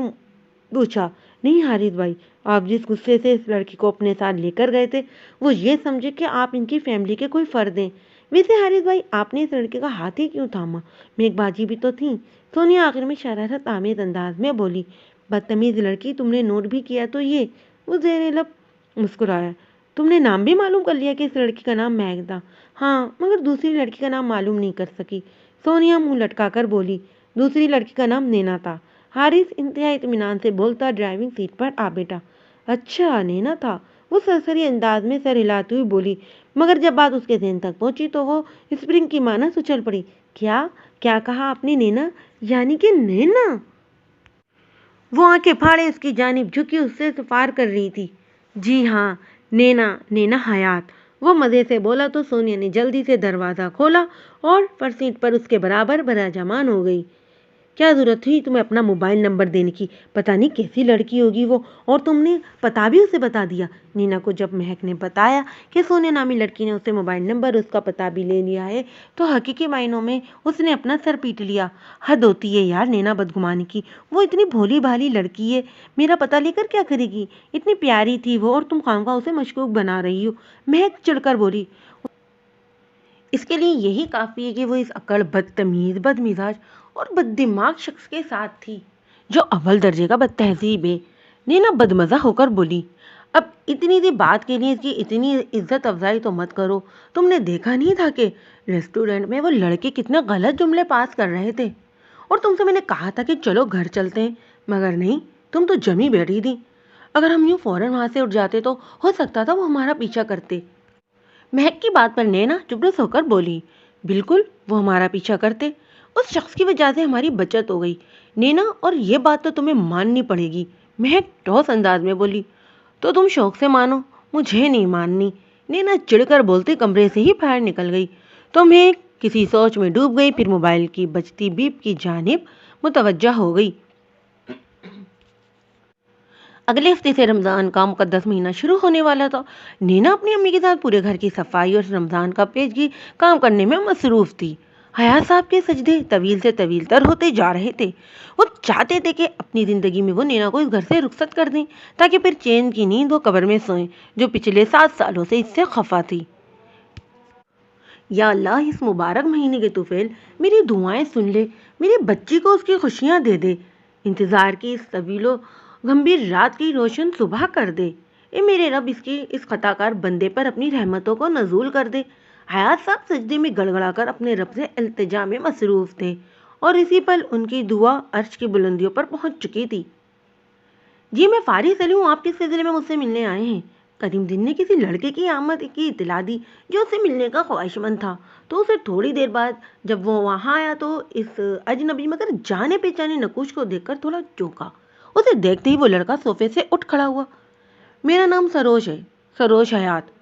पूछा। नहीं हारिस भाई, आप जिस गुस्से से इस लड़की को अपने साथ लेकर गए थे वो ये समझे कि आप इनकी फैमिली के कोई फर्द हैं। वैसे हारिस भाई, आपने इस लड़के का हाथ ही क्यों थामा? मेघबाजी भी तो थी। सोनिया आखिर में शरारत आमेज अंदाज में बोली। बदतमीज लड़की, तुमने नोट भी किया तो ये? वो ज़ेरे लब मुस्कुराया। तुमने नाम भी मालूम कर लिया कि इस लड़की का नाम महक था? हाँ, मगर दूसरी लड़की का नाम मालूम नहीं कर सकी। सोनिया मुंह लटकाकर बोली। दूसरी लड़की का नाम नैना था। हारिस इंतहा इत्मीनान से बोलता ड्राइविंग सीट पर आ बैठा। अच्छा, नैना था? वो सरसरी अंदाज में सर हिलाती हुई बोली, मगर जब बात उसके ज़हन तक पहुंची तो वो स्प्रिंग की माना उछल पड़ी। क्या क्या कहा आपने? नैना? यानी कि नैना? वो आंखें फाड़े उसकी जानिब झुकी उससे सफार कर रही थी। जी हाँ, नैना, नैना हयात, वो मज़े से बोला तो सोनिया ने जल्दी से दरवाज़ा खोला और फर्स्ट सीट पर उसके बराबर बराजमान हो गई। क्या ज़रूरत थी तुम्हें अपना मोबाइल नंबर देने की? पता नहीं कैसी लड़की होगी वो, और तुमने पता भी उसे बता दिया। नीना को जब महक ने बताया कि सोनिया नामी लड़की ने उससे मोबाइल नंबर उसका पता भी ले लिया है तो हकीकी मायनों में उसने अपना सर पीट लिया। हद होती है यार नैना बदगुमानी की, वो इतनी भोली भाली लड़की है, मेरा पता लेकर क्या करेगी? इतनी प्यारी थी वो और तुम खामखा उसे मशकूक बना रही हो। महक चिढ़कर बोली। इसके लिए यही काफ़ी है कि वो इस अकड़, बदतमीज़, बदमिजाज और बददिमाग शख्स के साथ थी जो अव्वल दर्जे का बदतहजीब है। नैना बदमज़ा होकर बोली। अब इतनी सी बात के लिए इसकी इतनी इज्जत अफजाई तो मत करो। तुमने देखा नहीं था कि रेस्टोरेंट में वो लड़के कितने गलत जुमले पास कर रहे थे, और तुमसे मैंने कहा था कि चलो घर चलते हैं, मगर नहीं, तुम तो जमी बैठी थी। अगर हम यूँ फ़ौरन वहाँ से उठ जाते तो हो सकता था वो हमारा पीछा करते। महक की बात पर नैना चुप होकर बोली। बिल्कुल, वो हमारा पीछा करते, उस शख्स की वजह से हमारी बचत हो गई नैना, और ये बात तो तुम्हें माननी पड़ेगी। महक ठोस अंदाज में बोली। तो तुम शौक से मानो, मुझे नहीं माननी। नैना चिढ़कर बोलते कमरे से ही बाहर निकल गई। तो महक किसी सोच में डूब गई, फिर मोबाइल की बजती बीप की जानिब मुतवज्जा हो गई। अगले हफ्ते से रमज़ान का मुकद्दस महीना शुरू होने वाला था। नैना अपनी अम्मी के साथ पूरे घर की सफाई और रमज़ान का पेशगी काम करने में मसरूफ़ थी। हयात साहब के सजदे तवील से तवील तर होते जा रहे थे। वो चाहते थे कि अपनी ज़िंदगी में वो नैना को इस घर से रुखसत कर दें, ताकि फिर चैन की नींद वो कब्र में सोएं, जो पिछले 7 सालों से इससे खफा थी। या अल्लाह, इस मुबारक महीने के तुफैल मेरी दुआएं सुन ले, मेरी बच्ची को उसकी खुशियां दे दे, इंतज़ार की इस तवीलो गंभीर रात की रोशन सुबह कर दे। ए मेरे रब, इसकी इस खताकार बंदे पर अपनी रहमतों को नजूल कर दे। हयात साहब सजदे में गड़गड़ाकर अपने रब से इल्तिजा में मसरूफ़ थे और इसी पल उनकी दुआ अर्श की बुलंदियों पर पहुंच चुकी थी। जी मैं फारिस अली हूँ, आप किस सिलसिले में मुझसे मिलने आए हैं? करीमुद्दीन ने किसी लड़के की आमद की इत्तला दी जो उससे मिलने का ख्वाहिशमंद था। तो उसे थोड़ी देर बाद जब वो वहाँ आया तो इस अजनबी मगर जाने पहचाने नकूश को देखकर थोड़ा चौंका। उसे देखते ही वो लड़का सोफे से उठ खड़ा हुआ। मेरा नाम सरोज है, सरोज हयात।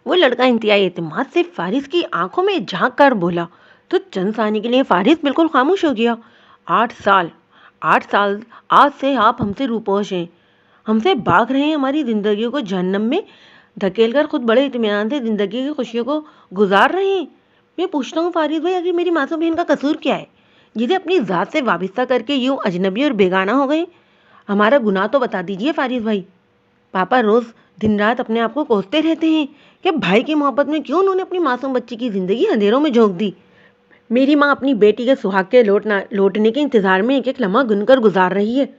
वो लड़का इंतहाई एतमाद से फारिस की आंखों में झांक कर बोला। तो चंद सानी के लिए फारिस बिल्कुल खामोश हो गया। 8 साल, 8 साल आज से आप हमसे रूपोश हैं, हमसे भाग रहे हैं, हमारी जिंदगियों को जहन्नम में धकेलकर खुद बड़े इत्मीनान से जिंदगी की खुशियों को गुजार रहे हैं। मैं पूछता हूँ फारिस भाई, आखिर मेरी मासूम बहन का कसूर क्या है जिसे अपनी ज़ात से वाबिस्ता करके यूं अजनबी और बेगाना हो गए? हमारा गुनाह तो बता दीजिए फारिस भाई। पापा रोज़ दिन रात अपने आप को कोसते रहते हैं कि भाई की मोहब्बत में क्यों उन्होंने अपनी मासूम बच्ची की ज़िंदगी अंधेरों में झोंक दी। मेरी माँ अपनी बेटी के सुहाग के लौटने के इंतज़ार में एक एक लम्हा गुनकर गुजार रही है,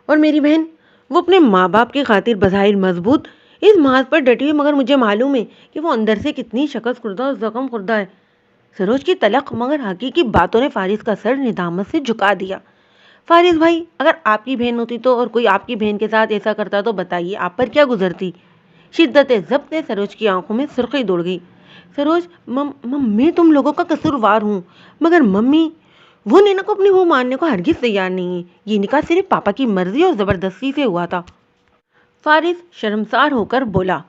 और मेरी बहन, वो अपने माँ बाप की खातिर बज़ाहिर मजबूत इस महाज पर डटी है, मगर मुझे मालूम है कि वो अंदर से कितनी शकस खुर्दा और ज़ख्म खुर्दा है। सरोज की तलख मगर हकीकी बातों ने फारिस का सर निदामत से झुका दिया। फारिस भाई, अगर आपकी बहन होती तो और कोई आपकी बहन के साथ ऐसा करता तो बताइए आप पर क्या गुजरती? शिद्दत ज़ब्त ने सरोज की आंखों में सुर्खी दौड़ गई। सरोज, मैं तुम लोगों का कसूरवार हूँ, मगर मम्मी, वो नैना को अपनी वो मानने को हरगिज तैयार नहीं है। ये निकाह सिर्फ पापा की मर्जी और ज़बरदस्ती से हुआ था। फारिस शर्मसार होकर बोला,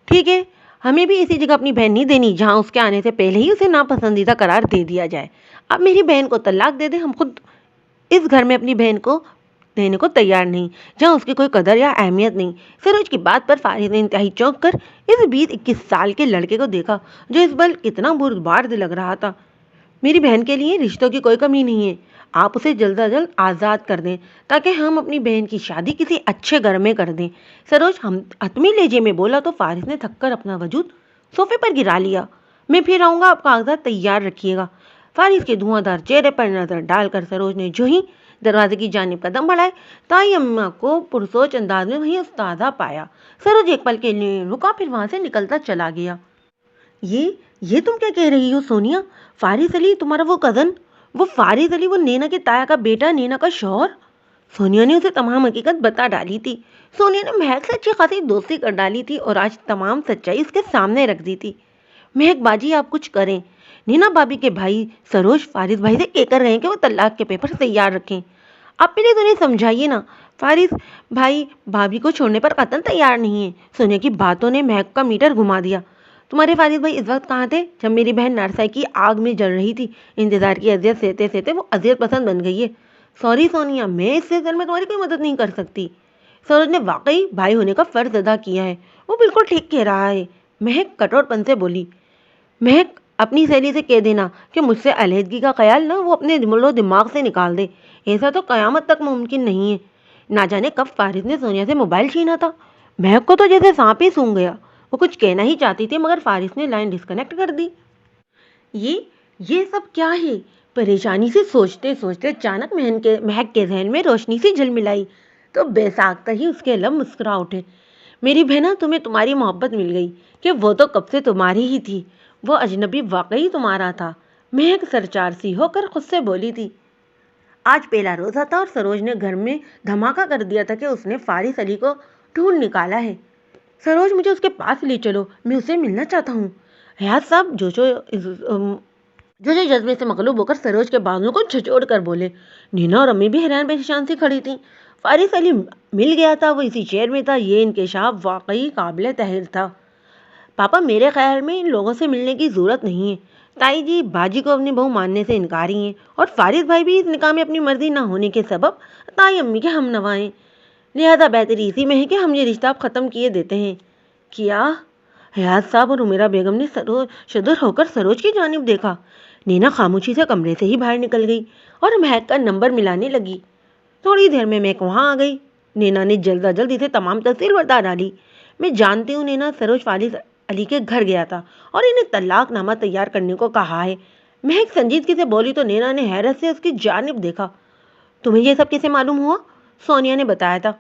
ठीक है, हमें भी ऐसी जगह अपनी बहन नहीं देनी जहाँ उसके आने से पहले ही उसे नापसंदीदा करार दे दिया जाए। अब मेरी बहन को तलाक दे दे, हम खुद इस घर में अपनी बहन को देने को तैयार नहीं जहाँ उसकी कोई कदर या अहमियत नहीं। सरोज की बात पर फारिस ने इंतहाई चौंक कर इस 20-21 साल के लड़के को देखा जो इस बल कितना बुर्दबार लग रहा था। मेरी बहन के लिए रिश्तों की कोई कमी नहीं है, आप उसे जल्द अज जल्द आज़ाद कर दें ताकि हम अपनी बहन की शादी किसी अच्छे घर में कर दें। सरोज हम हतमी लहजे में बोला तो फारिस ने थककर अपना वजूद सोफे पर गिरा लिया। मैं फिर आऊँगा, आप कागजात तैयार रखिएगा। फारिस के धुआंधार चेहरे पर नजर डालकर सरोज ने जो ही दरवाजे की जानिब कदम बढ़ाए, ताई अम्मा को पुरसोच अंदाज में वहीं उस्तादा पाया। सरोज एक पल के लिए रुका, फिर वहां से निकलता चला गया। ये तुम क्या कह रही हो सोनिया? फारिस अली तुम्हारा वो कज़न, वो फारिस अली, वो नैना के ताया का बेटा, नैना का शौहर? सोनिया ने उसे तमाम हकीकत बता डाली थी। सोनिया ने महक से अच्छी खासी दोस्ती कर डाली थी और आज तमाम सच्चाई उसके सामने रख दी थी। महक बाजी, आप कुछ करें। नीना भाभी के भाई सरोज फारिस भाई से कहकर गए कि वो तलाक के पेपर तैयार रखें। आप पहले तो उन्हें समझाइए ना। फारिस भाई भाभी को छोड़ने पर कतन तैयार नहीं है। सोनिया की बातों ने महक का मीटर घुमा दिया। तुम्हारे फारिस भाई इस वक्त कहाँ थे जब मेरी बहन नारसाई की आग में जल रही थी? इंतजार की अजियत सहते सहते वो अजियत पसंद बन गई है। सॉरी सोनिया, मैं इस सीजन में तुम्हारी कोई मदद नहीं कर सकती। सरोज ने वाकई भाई होने का फर्ज अदा किया है, वो बिल्कुल ठीक कह रहा है। महक कठोरपन से बोली। महक, अपनी सहेली से कह देना कि मुझसे अलहदगी का ख्याल ना वो अपने दिमाग से निकाल दे। ऐसा तो कयामत तक मुमकिन नहीं है। ना जाने कब फारिस ने सोनिया से मोबाइल छीना था। महक को तो जैसे सांप ही सूंघ गया। वो कुछ कहना ही चाहती थी मगर फारिस ने लाइन डिस्कनेक्ट कर दी। ये सब क्या है? परेशानी से सोचते सोचते अचानक महक के जहन में रोशनी सी झिलमिलाई तो बेसाख्ता ही उसके लब मुस्कुरा उठे। मेरी बहना, तुम्हें तुम्हारी मोहब्बत मिल गई कि वो तो कब से तुम्हारी ही थी। वो अजनबी वाकई तुम्हारा था। महक सरचार सी होकर खुद से बोली थी। आज पहला रोज़ा था और सरोज ने घर में धमाका कर दिया था कि उसने फारिस अली को ढूंढ निकाला है। सरोज, मुझे उसके पास ले चलो, मैं उसे मिलना चाहता हूँ। हयात साहब जो जज्बे से मगलूब होकर सरोज के बालों को झचोड़ कर बोले। नीना और अम्मी भी हैरान परेशान सी खड़ी थी। फारिस अली मिल गया था, वो इसी शहर में था। ये इंकशाफ वाकई काबिल तहरीर था। पापा, मेरे ख्याल में इन लोगों से मिलने की ज़रूरत नहीं है। ताई जी बाजी को अपनी बहू मानने से इनकारी हैं और फारिस भाई भी इस निकाह में अपनी मर्जी ना होने के सबब ताई अम्मी के हम नवा हैं। लिहाजा बेहतरी इसी में है कि हम ये रिश्ता अब ख़त्म किए देते हैं। क्या? हयात साहब और उमेरा बेगम ने सदर होकर सरोज की जानिब देखा। नीना खामोशी से कमरे से ही बाहर निकल गई और महक का नंबर मिलाने लगी। थोड़ी देर में महक वहाँ आ गई। नीना ने जल्द अज जल्द इसे तमाम तफसील बता डाली। मैं जानती हूँ नीना, सरोज फारिस अली के घर गया था और इन्हें तलाकनामा तैयार करने को कहा है। महक संजीदगी से बोली तो नीना ने हैरत से उसकी जानिब देखा। तुम्हें ये सब कैसे मालूम हुआ? सोनिया ने बताया था।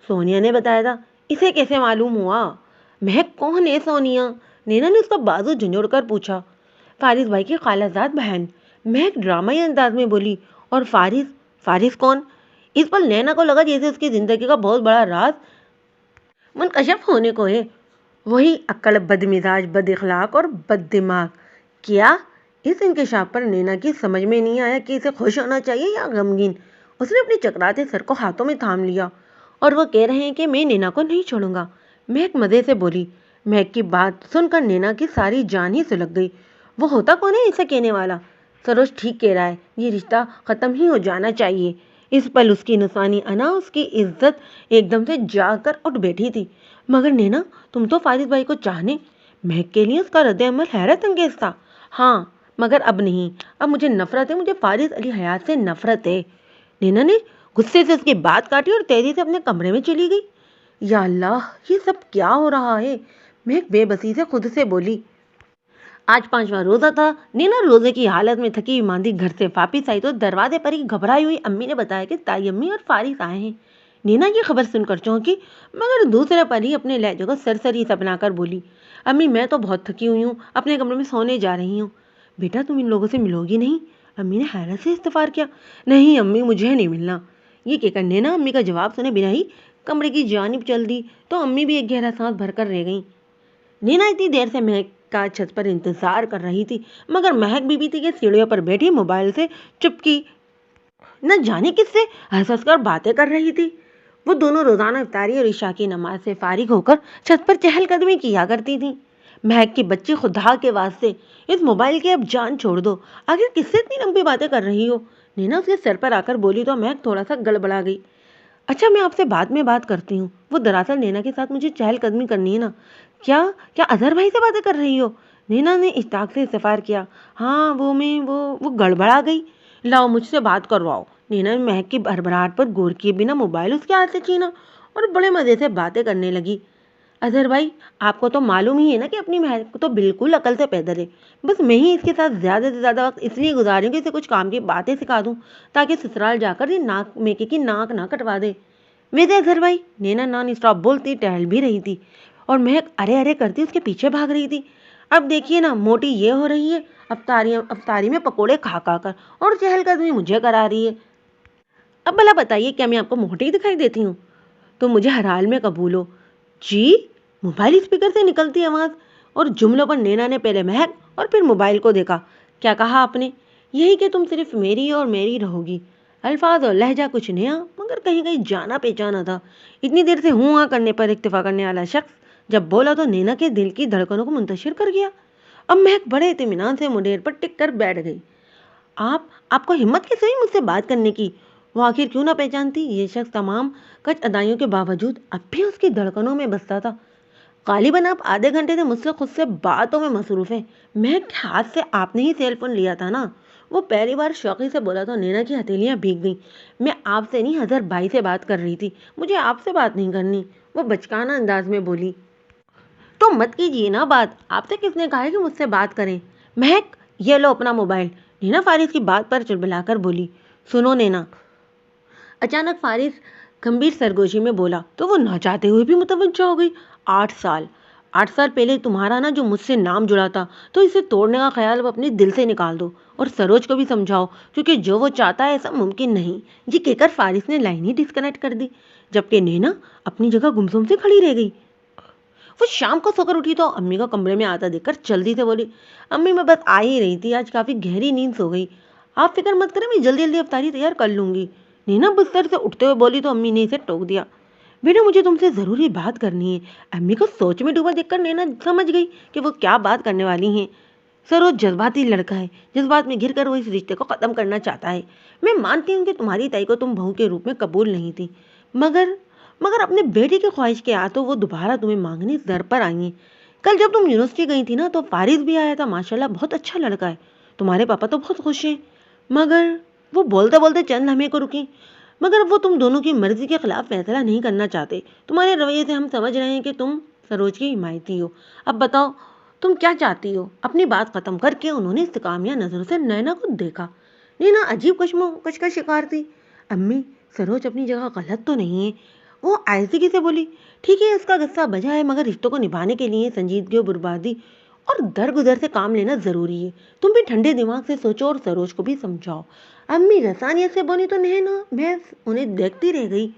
सोनिया ने बताया था? इसे कैसे मालूम हुआ? महक कौन है सोनिया? नीना ने उसका बाजू झंझोड़ कर पूछा। फारिस भाई की खालाजाद बहन, महक ड्रामाई अंदाज में बोली। और फारिस? फारिस कौन? इस पर नैना को लगा जैसे उसकी जिंदगी का बहुत बड़ा राज मुनकशफ होने को है। वही अक्ल, बदमिजाज, बद इखलाक और बद दिमाग। क्या? इस इंकशाफ पर नैना की समझ में नहीं आया कि इसे खुश होना चाहिए या गमगीन। उसने अपने चकराते सर को हाथों में थाम लिया। और वो कह रहे हैं कि मैं नैना को नहीं छोड़ूंगा, महक मज़े से बोली। महक की बात सुनकर नैना की सारी जान ही सुलग गई। वो होता कौन है ऐसा कहने वाला? सरोज ठीक कह रहा है, ये रिश्ता ख़त्म ही हो जाना चाहिए। इस पल उसकी नुकसानी अना, उसकी इज्जत एकदम से जाकर उठ बैठी थी। मगर नैना, तुम तो फारिस भाई को चाहने। महक के लिए उसका रद्द अमल हैरत अंगेज था। हाँ, مگر اب نہیں، اب مجھے نفرت ہے، مجھے فارس علی حیات سے نفرت ہے۔ نینا نے غصے سے اس کی بات کاٹی اور تیزی سے اپنے کمرے میں چلی گئی۔ یا اللہ، یہ سب کیا ہو رہا ہے؟ مہک بے بسی سے خود سے بولی۔ آج 5واں روزہ تھا۔ نینا روزے کی حالت میں تھکی ماندی گھر سے واپس آئی تو دروازے پر ہی گھبرائی ہوئی امی نے بتایا کہ تائی امی اور فارس آئے ہیں۔ نینا یہ خبر سن کر چونکی، مگر دوسرے پر ہی اپنے لہجے کو سرسری سپنا کر بولی، امی میں تو بہت تھکی ہوئی ہوں، اپنے کمرے میں سونے جا رہی ہوں۔ بیٹا تم ان لوگوں سے ملو گی نہیں؟ امی نے حیرت سے استفسار کیا۔ نہیں امی، مجھے نہیں ملنا۔ یہ کہہ کر نینا امی کا جواب سنے بنا ہی کمرے کی جانب چل دی تو امی بھی ایک گہرا سانس بھر کر رہ گئیں۔ نینا اتنی دیر سے مہک کا چھت پر انتظار کر رہی تھی، مگر مہک بی تھی کہ سیڑھیوں پر بیٹھی موبائل سے چپکی نہ جانے کس سے ہنس ہنس کر باتیں کر رہی تھی۔ وہ دونوں روزانہ افطاری اور عشاء کی نماز سے فارغ ہو کر چھت پر چہل قدمی کیا کرتی تھیں۔ مہک کی بچی خدا کے واسطے اس موبائل کی اب جان چھوڑ دو، آخر کس سے اتنی لمبی باتیں کر رہی ہو؟ نینا اس کے سر پر آ کر بولی تو مہک تھوڑا سا گڑبڑا گئی۔ اچھا میں آپ سے بعد میں بات کرتی ہوں، وہ دراصل نینا کے ساتھ مجھے چہل قدمی کرنی ہے نا۔ کیا اظہر بھائی سے باتیں کر رہی ہو؟ نینا نے اشتیاق سے استفسار کیا۔ ہاں وہ گڑبڑا گئی۔ لاؤ مجھ سے بات کرواؤ۔ نینا نے مہک کی بھربراہٹ پر غور کیے بنا موبائل اس کے ہاتھ سے چھینا اور بڑے مزے سے باتیں کرنے لگی۔ اظہر بھائی، آپ کو تو معلوم ہی ہے نا کہ اپنی مہک تو بالکل عقل سے پیدل ہے، بس میں ہی اس کے ساتھ زیادہ سے زیادہ وقت اس لیے گزاروں کہ اسے کچھ کام کی باتیں سکھا دوں تاکہ سسرال جا کر یہ میکے کی ناک نہ کٹوا دے۔ ویسے اظہر بھائی، نینا نان اسٹاپ بولتی ٹہل بھی رہی تھی اور مہک ارے ارے کرتی اس کے پیچھے بھاگ رہی تھی۔ اب دیکھیے نا، موٹی یہ ہو رہی ہے افطاری میں پکوڑے کھا کر اور چہل قدمی مجھے کرا رہی ہے۔ اب بھلا بتائیے، کیا میں آپ کو موٹی دکھائی دیتی ہوں؟ تو مجھے ہر حال میں قبول ہو۔ جی؟ موبائل اسپیکر سے نکلتی آواز اور جملوں پر نینا نے پہلے مہک اور پھر موبائل کو دیکھا۔ کیا کہا آپ نے؟ یہی کہ تم صرف میری اور میری رہو گی۔ الفاظ اور لہجہ کچھ نیا مگر کہیں کہیں جانا پہچانا تھا۔ اتنی دیر سے ہوں ہاں کرنے پر اکتفا کرنے والا شخص جب بولا تو نینا کے دل کی دھڑکنوں کو منتشر کر گیا۔ اب مہک بڑے اطمینان سے منڈیر پر ٹک کر بیٹھ گئی۔ آپ کو ہمت کیسے ہوئی مجھ سے بات کرنے کی؟ وہ آخر کیوں نہ پہچانتی؟ یہ شخص تمام کچھ ادائیوں کے باوجود اب بھی اس کی دھڑکنوں میں بستا تھا۔ غالباً آپ آدھے گھنٹے سے مجھ سے خود سے باتوں میں مصروف ہیں۔ مہک کے ہاتھ سے آپ نے ہی سیل فون لیا تھا نا؟ وہ پہلی بار شوقی سے بولا تو نینا کی ہتھیلیاں بھیگ گئیں۔ میں آپ سے نہیں، اظہر بھائی سے بات کر رہی تھی، مجھے آپ سے بات نہیں کرنی، وہ بچکانہ انداز میں بولی۔ تو مت کیجیے نا بات، آپ سے کس نے کہا ہے کہ مجھ سے بات کریں؟ مہک، یہ لو اپنا موبائل، نینا فارس کی بات پر چڑبلا کر بولی۔ سنو نینا، اچانک فارس گمبھیر سرگوشی میں بولا تو وہ نہ چاہتے ہوئے بھی متوجہ ہو گئی۔ 8 سال پہلے تمہارا نا جو مجھ سے نام جڑا تھا، تو اسے توڑنے کا خیال وہ اپنے دل سے نکال دو اور سروج کو بھی سمجھاؤ، کیونکہ جو وہ چاہتا ہے ایسا ممکن نہیں۔ یہ کہہ کر فارس نے لائن ہی ڈسکنیکٹ کر دی، جبکہ نینا اپنی جگہ گمسم سے کھڑی رہ گئی۔ وہ شام کو سو کر اٹھی تو امی کو کمرے میں آتا دیکھ کر جلدی سے بولی، امی میں بس آ ہی رہی تھی، آج کافی گہری نیند سو گئی، آپ فکر مت کریں، میں جلدی جلدی افطاری تیار کر لوں گی۔ نینا بستر سے اٹھتے ہوئے بولی تو امی نے اسے ٹوک دیا۔ بیٹا مجھے تم سے ضروری بات کرنی ہے۔ امی کو سوچ میں ڈوبا دیکھ کر نینا سمجھ گئی کہ وہ کیا بات کرنے والی ہیں۔ سروج جذباتی لڑکا ہے، جذبات میں گر کر وہ اس رشتے کو ختم کرنا چاہتا ہے۔ میں مانتی ہوں کہ تمہاری تائی کو تم بہو کے روپ میں قبول نہیں تھی، مگر اپنے بیٹے کی خواہش کے ہاتھوں وہ دوبارہ تمہیں مانگنے اس در پر آئی ہیں۔ کل جب تم یونیورسٹی گئی تھی نا تو فارس بھی آیا تھا، ماشاءاللہ بہت اچھا لڑکا ہے، تمہارے پاپا تو بہت خوش ہیں۔ مگر وہ بولتے بولتے چند لمحے کو رکی، مگر وہ تم دونوں کی مرضی کے خلاف فیصلہ نہیں کرنا چاہتے۔ تمہارے رویے سے ہم سمجھ رہے ہیں کہ تم سروج کی حمایتی ہو۔ اب بتاؤ تم کیا چاہتی ہو؟ اپنی بات ختم کر کے انہوں نے استقامیہ نظروں سے نینا کو دیکھا۔ نینا عجیب کشمکش کا شکار تھی۔ امی، سروج اپنی جگہ غلط تو نہیں ہے، وہ آہستگی سے بولی۔ ٹھیک ہے، اس کا غصہ بجا ہے، مگر رشتوں کو نبھانے کے لیے سنجیدگی و بربادی اور درگزر سے کام لینا ضروری ہے۔ تم بھی ٹھنڈے دماغ سے سوچو اور سروج کو بھی سمجھاؤ۔ امی رسانیت سے بولی تو نینا محض انہیں دیکھتی رہ گئی۔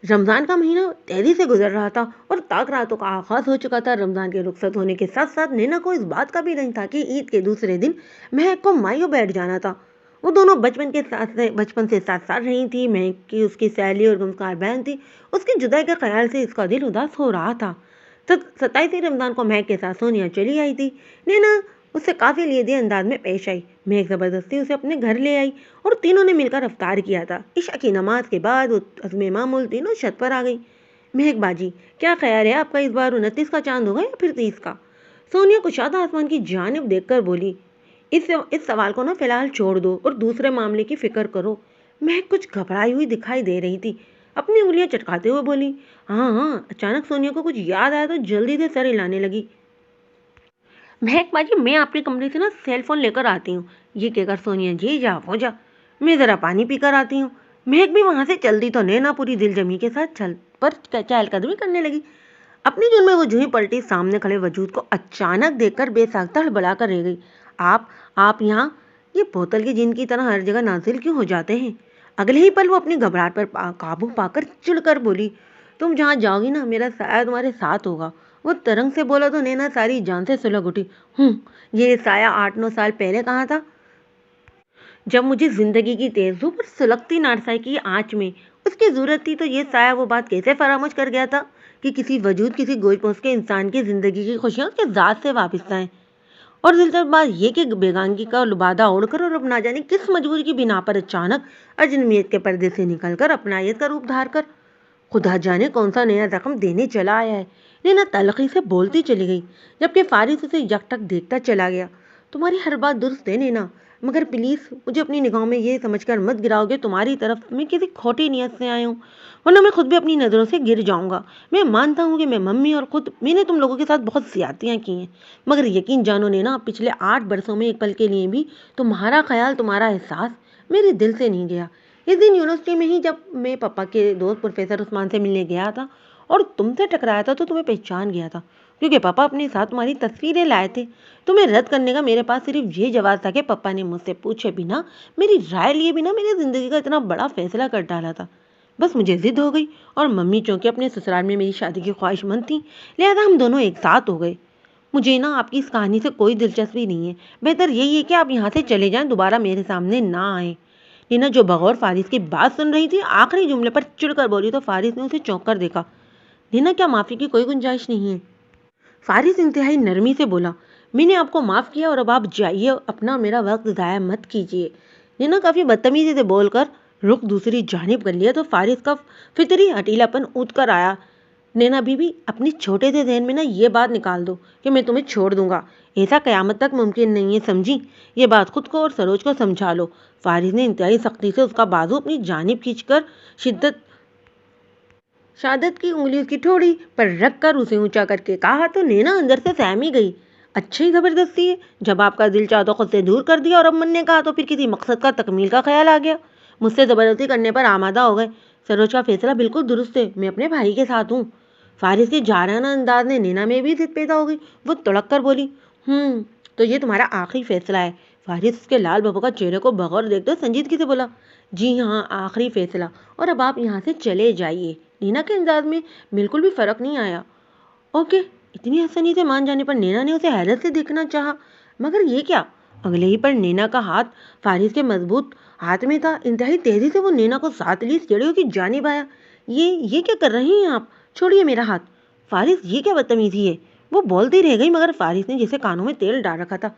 رمضان کا مہینہ تیزی سے گزر رہا تھا اور طاق راتوں کا آغاز ہو چکا تھا۔ رمضان کے رخصت ہونے کے ساتھ ساتھ نینا کو اس بات کا بھی علم تھا کہ عید کے دوسرے دن مہک کو مائیو بیٹھ جانا تھا۔ وہ دونوں بچپن سے ساتھ ساتھ رہی تھی۔ مہک کی اس کی سہیلی اور گمسکار بہن تھی، اس کی جدائی کے خیال سے اس کا دل اداس ہو رہا تھا۔ 27 رمضان کو مہک کے ساتھ سونیا چلی آئی تھی۔ نینا اس سے کافی لیدے انداز میں پیش آئی۔ مہک زبردستی اسے اپنے گھر لے آئی اور تینوں نے مل کر افطار کیا تھا۔ عشاء کی نماز کے بعد وہ عزم معمول تینوں چھت پر آ گئی۔ مہک باجی، کیا خیال ہے آپ کا، اس بار 29 کا چاند ہوگا یا پھر 30 کا؟ سونیا کشادہ آسمان کی جانب دیکھ کر بولی۔ اس سوال کو نا فی الحال چھوڑ دو اور دوسرے معاملے کی فکر کرو۔ مہک کچھ گھبرائی ہوئی دکھائی دے رہی تھی، اپنی انگلیاں چٹکاتے ہوئے بولی، ہاں ہاں۔ اچانک سونیا کو کچھ یاد آیا تو جلدی سے سر ہلانے لگی۔ مہک باجی، میں آپ کے کمرے سے نا سیل فون لے کر آتی ہوں۔ یہ کہہ کر سونیا جی جا وہ جا، میں ذرا پانی پی کر آتی ہوں۔ مہک بھی وہاں سے چلتی تو نینا پوری دل جمی کے ساتھ چہل قدمی کرنے لگی۔ اپنی جرم میں وہ جو ہی پلٹی، سامنے کھڑے وجود کو اچانک دیکھ کر بے ساختہ ہڑبڑا کر رہ گئی۔ آپ یہاں یہ بوتل کے جن کی طرح ہر جگہ نازل کیوں ہو جاتے ہیں؟ اگلے ہی پل وہ اپنی گھبراہٹ پر قابو پا کر چڑ کر بولی، تم جہاں جاؤ گی نا میرا سایہ تمہارے ساتھ ہوگا۔ وہ ترنگ سے بولا تو نینا ساری جان سے سلگ اٹھی۔ یہ سایہ 8-9 سال پہلے کہاں تھا، جب مجھے زندگی کی تیز دھوپ اور سلگتی نارسائی کی آنچ میں اس کی ضرورت تھی؟ تو یہ سایہ وہ بات کیسے فراموش کر گیا تھا کہ کسی وجود، کسی گوئی پوش کے انسان کی زندگی کی خوشیاں اس کے ذات سے وابستہ ہیں؟ اور دلچسپ بات یہ کہ بیگانگی کا لبادہ اوڑھ کر اور اب نہ جانے کس مجبوری کی بنا پر اچانک اجنبیت کے پردے سے نکل کر اپنائیت کا روپ دھار کر خدا جانے کون سا نیا زخم دینے چلا آیا ہے۔ نینا تلخی سے بولتی چلی گئی، جبکہ فارس اسے یکٹک دیکھتا چلا گیا۔ تمہاری ہر بات درست ہے نینا، مگر پلیز مجھے اپنی نگاہوں میں یہ سمجھ کر مت گراؤ کہ تمہاری طرف میں کسی کھوٹی نیت سے آیا ہوں، ورنہ میں خود بھی اپنی نظروں سے گر جاؤں گا۔ میں مانتا ہوں کہ میں ممی اور خود میں نے تم لوگوں کے ساتھ بہت زیادتیاں کی ہیں، مگر یقین جانو نینا، پچھلے 8 برسوں میں ایک پل کے لیے بھی تمہارا خیال، تمہارا احساس میرے دل سے نہیں گیا۔ اس دن یونیورسٹی میں ہی جب میں پاپا کے دوست پروفیسر عثمان سے ملنے گیا تھا اور تم سے ٹکرایا تھا تو تمہیں پہچان گیا تھا، کیونکہ پاپا اپنے ساتھ تمہاری تصویریں لائے تھے۔ تمہیں رد کرنے کا میرے پاس صرف یہ جواز تھا کہ پاپا نے مجھ سے پوچھے بنا، میری رائے لیے بنا میری زندگی کا اتنا بڑا فیصلہ کر ڈالا تھا۔ بس مجھے ضد ہو گئی، اور ممی چونکہ اپنے سسرال میں میری شادی کی خواہش مند تھیں، لہذا ہم دونوں ایک ساتھ ہو گئے۔ مجھے نا آپ کی اس کہانی سے کوئی دلچسپی نہیں ہے، بہتر یہی ہے کہ آپ یہاں سے چلے جائیں، دوبارہ میرے سامنے نہ آئیں۔ نینا جو بغور فارس کی بات سن رہی تھی، آخری جملے پر چڑ کر بولی تو فارس نے اسے چونک کر دیکھا۔ نینا، کیا معافی کی کوئی گنجائش نہیں ہے؟ فارس انتہائی نرمی سے بولا، میں نے آپ کو معاف کیا اور اب آپ جائیے، اپنا میرا وقت ضائع مت کیجیے۔ نینا کافی بدتمیزی سے بول کر رخ دوسری جانب کر لیا تو فارس کا فطری ہٹیلا پن اٹھ کر آیا۔ نینا بیوی، اپنی چھوٹے سے ذہن میں نا یہ بات نکال دو کہ میں تمہیں چھوڑ دوں گا، ایسا قیامت تک ممکن نہیں ہے، سمجھی؟ یہ بات خود کو اور سروج کو سمجھا لو۔ فارس نے انتہائی سختی سے اس کا بازو اپنی جانب کھینچ کر شہادت کی انگلی اس کی ٹھوڑی پر رکھ کر اسے اونچا کر کے کہا تو نینا اندر سے سہم ہی گئی۔ اچھی زبردستی ہے، جب آپ کا دل چاہا تو خود سے دور کر دیا، اور اب من نے کہا تو پھر کسی مقصد کا تکمیل کا خیال آ گیا، مجھ سے زبردستی کرنے پر آمادہ ہو گئے۔ سروج کا فیصلہ بالکل درست ہے، میں اپنے بھائی کے ساتھ ہوں۔ فارس کے جارحانہ انداز نے نینا میں بھی ضد پیدا ہو گئی، وہ تڑک کر بولی، تو یہ تمہارا آخری فیصلہ ہے؟ فارس اس کے لال ببو کا چہرے کو بغور دیکھتے سنجیدگی سے بولا، جی ہاں، آخری فیصلہ، اور اب آپ یہاں سے چلے جائیے۔ نینا کے انداز میں بالکل بھی فرق نہیں آیا۔ اوکے۔ اتنی آسانی سے مان جانے پر نینا نے اسے حیرت سے دیکھنا چاہا، مگر یہ کیا؟ اگلے ہی پر نینا کا ہاتھ فارس کے مضبوط ہاتھ میں تھا۔ انتہائی تیزی سے وہ نینا کو ساتھ لی سیڑھیوں کی جانب آیا۔ یہ کیا کر رہی ہیں آپ؟ چھوڑیے میرا ہاتھ۔ فارس، یہ کیا بدتمیزی ہے؟ وہ بولتی رہ گئی، مگر فارس نے جیسے کانوں میں تیل ڈال رکھا تھا۔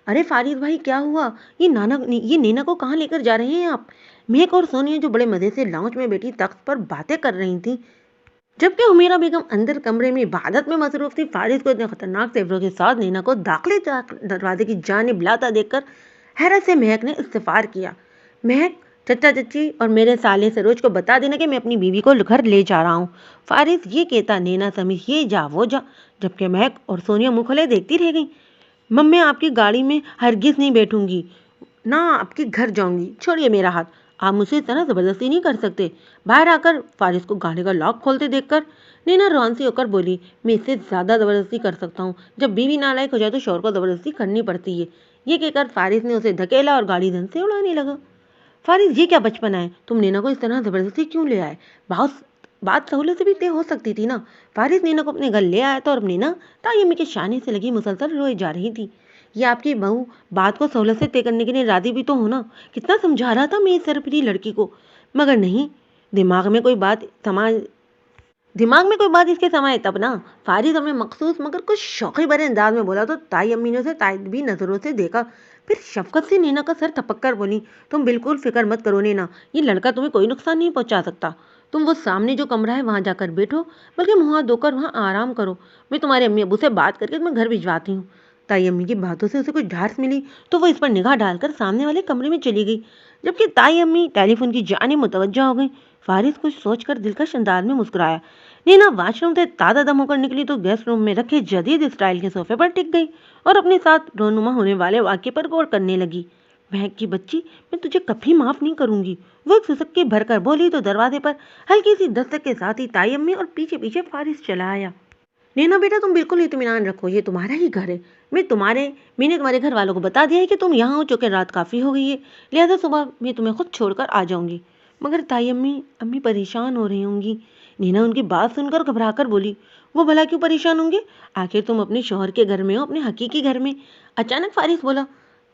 ارے فارس بھائی، کیا ہوا؟ یہ نینا کو کہاں لے کر جا رہے ہیں آپ؟ مہک اور سونیا جو بڑے مزے سے لاؤنج میں بیٹھی تخت پر باتیں کر رہی تھیں، جبکہ حمیرہ بیگم اندر کمرے میں عبادت میں مصروف تھی، فارس کو اتنے خطرناک تیوروں کے ساتھ نینا کو داخلی دروازے کی جانب لاتا دیکھ کر حیرت سے مہک نے استفسار کیا، مہک، چچا چچی اور میرے سالے سروج کو بتا دینا کہ میں اپنی بیوی کو گھر لے جا رہا ہوں۔ فارس یہ کہتا نینا سمیت یہ جا وہ جا، جبکہ مہک اور سونیا منہ کھولے دیکھتی رہ گئیں۔ میں آپ کی گاڑی میں ہرگز نہیں بیٹھوں گی، نہ آپ کے گھر جاؤں گی، چھوڑیے میرا ہاتھ، آپ مجھ سے اس طرح زبردستی نہیں کر سکتے۔ باہر آ کر فارس کو گاڑی کا لاک کھولتے دیکھ کر نینا روانسی ہو کر بولی، میں اس سے زیادہ زبردستی کر سکتا ہوں، جب بیوی نالائق ہو جائے تو شوہر کو زبردستی کرنی پڑتی ہے۔ یہ کہہ کر فارس نے اسے دھکیلا اور گاڑی دھن سے اڑانے لگا۔ فارس، یہ کیا بچپنا ہے؟ تم نینا کو اس طرح زبردستی کیوں لے آئے؟ بات سہولت سے بھی طے ہو سکتی تھی نا۔ فارس نینا کو اپنے گھر لے آیا تھا، اور اب نینا تایمی کے شانے سے لگی مسلسل روئے جا رہی تھی۔ یہ آپ کی بہو بات کو سہولت سے طے کرنے کے لیے راضی بھی تو ہونا، کتنا سمجھا رہا تھا میں اس سرپری لڑکی کو، مگر نہیں، دماغ میں کوئی بات اس کے سمائے تب نا۔ فارس ہمیں مخصوص مگر کچھ شوخی بھرے انداز میں بولا تو تائی امی نے اسے تائبی نظروں سے دیکھا، پھر شفقت سے نینا کا سر تھپک کر بولی، تم بالکل فکر مت کرو نینا، یہ لڑکا تمہیں کوئی نقصان نہیں پہنچا سکتا۔ تم وہ سامنے جو کمرہ ہے وہاں جا کر بیٹھو، بلکہ منہ ہاتھ دھو کر وہاں آرام کرو، میں تمہارے امی ابو سے بات کر کے تمہیں گھر بھجواتی ہوں۔ ताई अम्मी की बातों से उसे कुछ ढाढ़स मिली तो वो इस पर निगाह डालकर सामने वाले कमरे में चली गई, जबकि ताई अम्मी टेलीफोन की जानिब मुतवज्जा हो गई। फारिस कुछ सोचकर दिलकश अंदाज में मुस्कुराया। नीना वॉशरूम से ताज़ा दम होकर निकली तो गेस्ट रूम में रखे जदीद स्टाइल के सोफे पर टिक गई और अपने साथ रोनुमा होने वाले वाक्य पर गौर करने लगी। महक की बच्ची, मैं तुझे कभी माफ नहीं करूंगी। वो एक सुसक्की भरकर बोली तो दरवाजे पर हल्की सी दस्तक के साथ ही ताई अम्मी और पीछे पीछे फारिस चला आया। नैना बेटा, तुम बिल्कुल इत्मीनान रखो, ये तुम्हारा ही घर है। मैंने तुम्हारे घर वालों को बता दिया है कि तुम यहाँ हो चुके, रात काफ़ी हो गई है, लिहाजा सुबह मैं तुम्हें खुद छोड़कर आ जाऊंगी। मगर ताई अम्मी, अम्मी परेशान हो रही होंगी। नैना उनकी बात सुनकर घबरा कर बोली, वो भला क्यों परेशान होंगे? आखिर तुम अपने शौहर के घर में हो, अपने हकीकी घर में। अचानक फारिस बोला,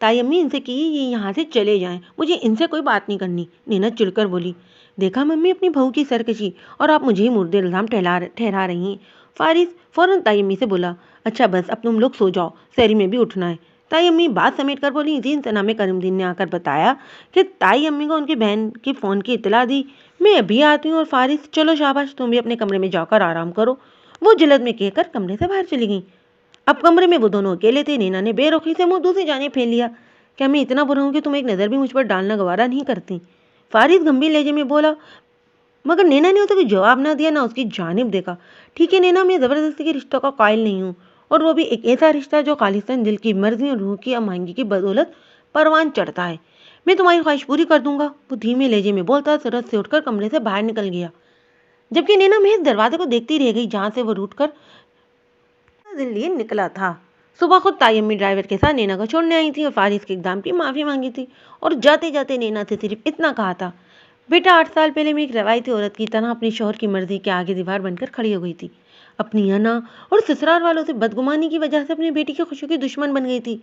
ताई अम्मी इनसे कि ये यहाँ से चले जाएं, मुझे इनसे कोई बात नहीं करनी। नैना चिढ़कर बोली, देखा मम्मी अपनी बहू की सरकशी, और आप मुझे ही मुर्दे इल्जाम ठहरा रही हैं। फारिस फौरन ताई अम्मी से बोला, अच्छा बस अब तुम लोग सो जाओ, शहरी में भी उठना है। ताई अम्मी बात समेट कर बोली, जी इंतना में करीमुद्दीन ने आकर बताया कि ताई अम्मी को उनकी बहन की फ़ोन की इत्तला दी। मैं अभी आती हूँ। और फारिस, चलो शाबाश, तुम भी अपने कमरे में जाकर आराम करो। वो जल्द में कहकर कमरे से बाहर चली गई। अब कमरे में वो दोनों अकेले थे। नैना ने बेरुखी से मुंह दूसरी जानिब फेर लिया। क्या मैं इतना बुरा हूँ कि तुम एक नज़र भी मुझ पर डालना गवारा नहीं करती? फारिस गंभीर लहजे में बोला, मगर नैना ने उसे कोई जवाब ना दिया, ना उसकी जानिब देखा। ठीक है नैना, मैं ज़बरदस्ती के रिश्तों का कायल नहीं हूँ, और वो भी एक ऐसा रिश्ता जो खालिस्तान दिल की मर्जी और रूह की अमायगी की बदौलत परवान चढ़ता है। मैं तुम्हारी ख्वाहिश पूरी कर दूंगा। वो धीमे लहजे में बोलता सरहद से उठकर कमरे से बाहर निकल गया, जबकि नैना महज दरवाजे को देखती रह गई जहाँ से वो रूठकर लिए निकला था। सुबह खुद ताई अम्मी ड्राइवर के साथ नैना को छोड़ने आई थी और फारिस के इकदाम की माफ़ी मांगी थी, और जाते जाते नैना से सिर्फ इतना कहा था, बेटा 8 साल पहले मैं एक रवायती औरत की तरह अपनी शौहर की मर्जी के आगे दीवार बनकर खड़ी हो गई थी। अपनी अना और ससुराल वालों से बदगुमानी की वजह से अपनी बेटी की खुशियों की दुश्मन बन गई थी।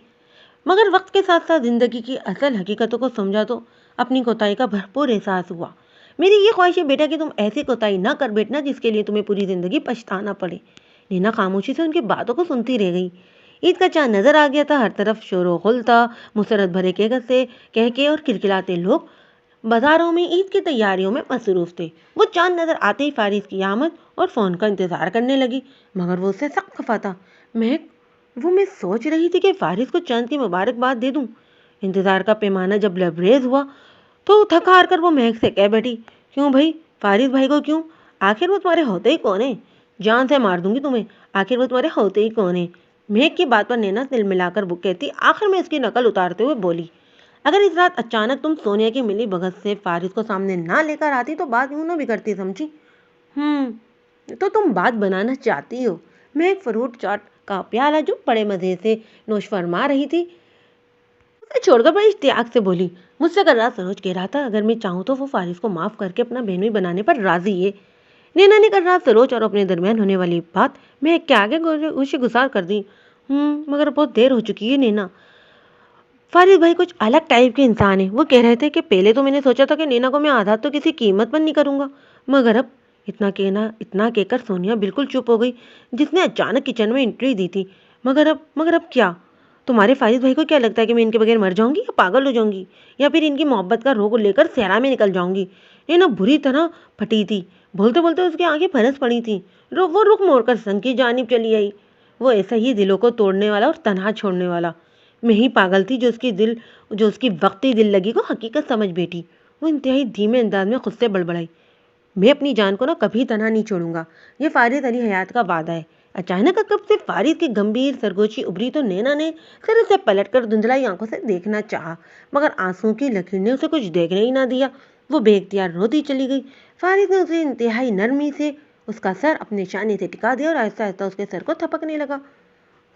मगर वक्त के साथ साथ जिंदगी की असल हकीकतों को समझा तो अपनी कोताही का भरपूर एहसास हुआ। मेरी ये ख्वाहिश है बेटा कि तुम ऐसी कोताही ना कर बैठना जिसके लिए तुम्हें पूरी जिंदगी पछताना पड़े। नैना खामोशी से उनकी बातों को सुनती रह गई। ईद का चांद नजर आ गया था। हर तरफ शोर व गुल था। मुसरत भरे कहकत से कहके और खिलखिलाते लोग बाजारों में ईद की तैयारियों में मसरूफ थे। वो चांद नजर आते ही फारिस की आमद और फोन का इंतजार करने लगी, मगर वो उससे सख्त खफा था। मैं सोच रही थी कि फारिस को चांद की मुबारकबाद दे दूं। इंतजार का पैमाना जब लबरेज हुआ तो थक हार कर वो महक से कह बैठी, क्यों भाई, फारिस भाई को क्यों? आखिर वो तुम्हारे होते ही कौन है? जान से मार दूंगी तुम्हें। आखिर वो तुम्हारे होते ही कौन है? महक की बात पर नैना दिल मिलाकर वो कहती। आखिर में इसकी नकल उतारते हुए बोली, अगर इस रात अचानक तुम सोनिया की मिली भगत से फारिस को सामने ना लेकर आती तो बात यूं ना बिगड़ती, समझी? तो तुम बात बनाना चाहती हो? मैं एक फ्रूट चाट का प्याला जो बड़े मजे से नोश फरमा रही थी उसे छोड़कर बड़ी इश्तियाक से बोली, मुझसे कर रहा सरोज कह रहा था अगर मैं चाहूँ तो वो फारिस को माफ करके अपना बहनोई बनाने पर राजी है। नैना ने कर रहा सरोज और अपने दरमियान होने वाली बात मैं क्या आगे उसे गुजार कर दी। मगर बहुत देर हो चुकी है नैना। फारिस भाई कुछ अलग टाइप के इंसान है। वो कह रहे थे कि पहले तो मैंने सोचा था कि नैना को मैं आज़ाद तो किसी कीमत पर नहीं करूँगा, मगर अब इतना कहकर सोनिया बिल्कुल चुप हो गई, जिसने अचानक किचन में एंट्री दी थी। मगर अब क्या? तुम्हारे फारिस भाई को क्या लगता है कि मैं इनके बगैर मर जाऊंगी या पागल हो जाऊंगी, या फिर इनकी मोहब्बत का रोग लेकर सहरा में निकल जाऊंगी? नैना बुरी तरह फटी थी। बोलते बोलते उसकी आंखें फरस पड़ी थी। वो रुख मोड़कर संग की जानिब चली आई। वो ऐसा ही दिलों को तोड़ने वाला और तनहा छोड़ने वाला। मैं ही पागल थी जो उसकी वक्ती दिल लगी को हकीकत समझ बैठी। वो इंतहाई धीमे अंदाज में खुद से बड़बड़ाई, मैं अपनी जान को ना कभी तनहा नहीं छोड़ूंगा। ये फारिस अली हयात का वादा है। अचानक कब से फारिस की गंभीर सरगोशी उभरी तो नैना ने सिर से पलटकर धुंधलाई आंखों से देखना चाहा, मगर आंसू की लकीर ने उसे कुछ देखने ही ना दिया। वो बेख्तियार रोती चली गई। फारिस ने उसे इंतहाई नरमी से उसका सर अपने शाने से टिका दिया और आहिस्ता आहिस्ता उसके सर को थपकने लगा।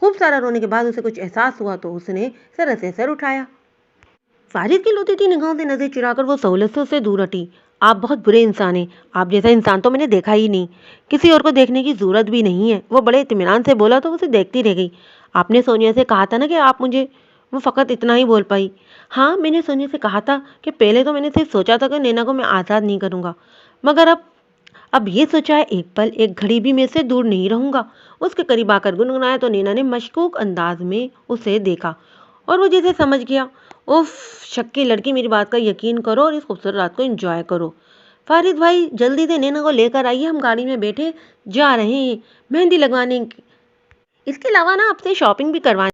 खूब सारा रोने के बाद उसे कुछ एहसास हुआ तो उसने सर से सर उठाया। फारिस की लोती थी निगाहों से नजर चुराकर वो सहूलत से उससे दूर हटी। आप बहुत बुरे इंसान हैं। आप जैसा इंसान तो मैंने देखा ही नहीं। किसी और को देखने की जरूरत भी नहीं है। वो बड़े इत्मीनान से बोला तो उसे देखती रह गई। आपने सोनिया से कहा था ना कि आप मुझे। वो फ़कत इतना ही बोल पाई। हाँ, मैंने सोनिया से कहा था कि पहले तो मैंने सिर्फ सोचा था कि नैना को मैं आज़ाद नहीं करूँगा, मगर अब ये सोचा है एक पल एक घड़ी भी मैं से दूर नहीं रहूँगा। उसके करीब आकर गुनगुनाया तो नैना ने मशकूक अंदाज में उसे देखा और वो जैसे समझ गया। उफ, शक्की लड़की, मेरी बात का यकीन करो और इस खूबसूरत रात को एंजॉय करो। फारिस भाई जल्दी से नैना को लेकर आइए, हम गाड़ी में बैठे जा रहे हैं मेहंदी लगवाने। इसके अलावा ना आपसे शॉपिंग भी करवानी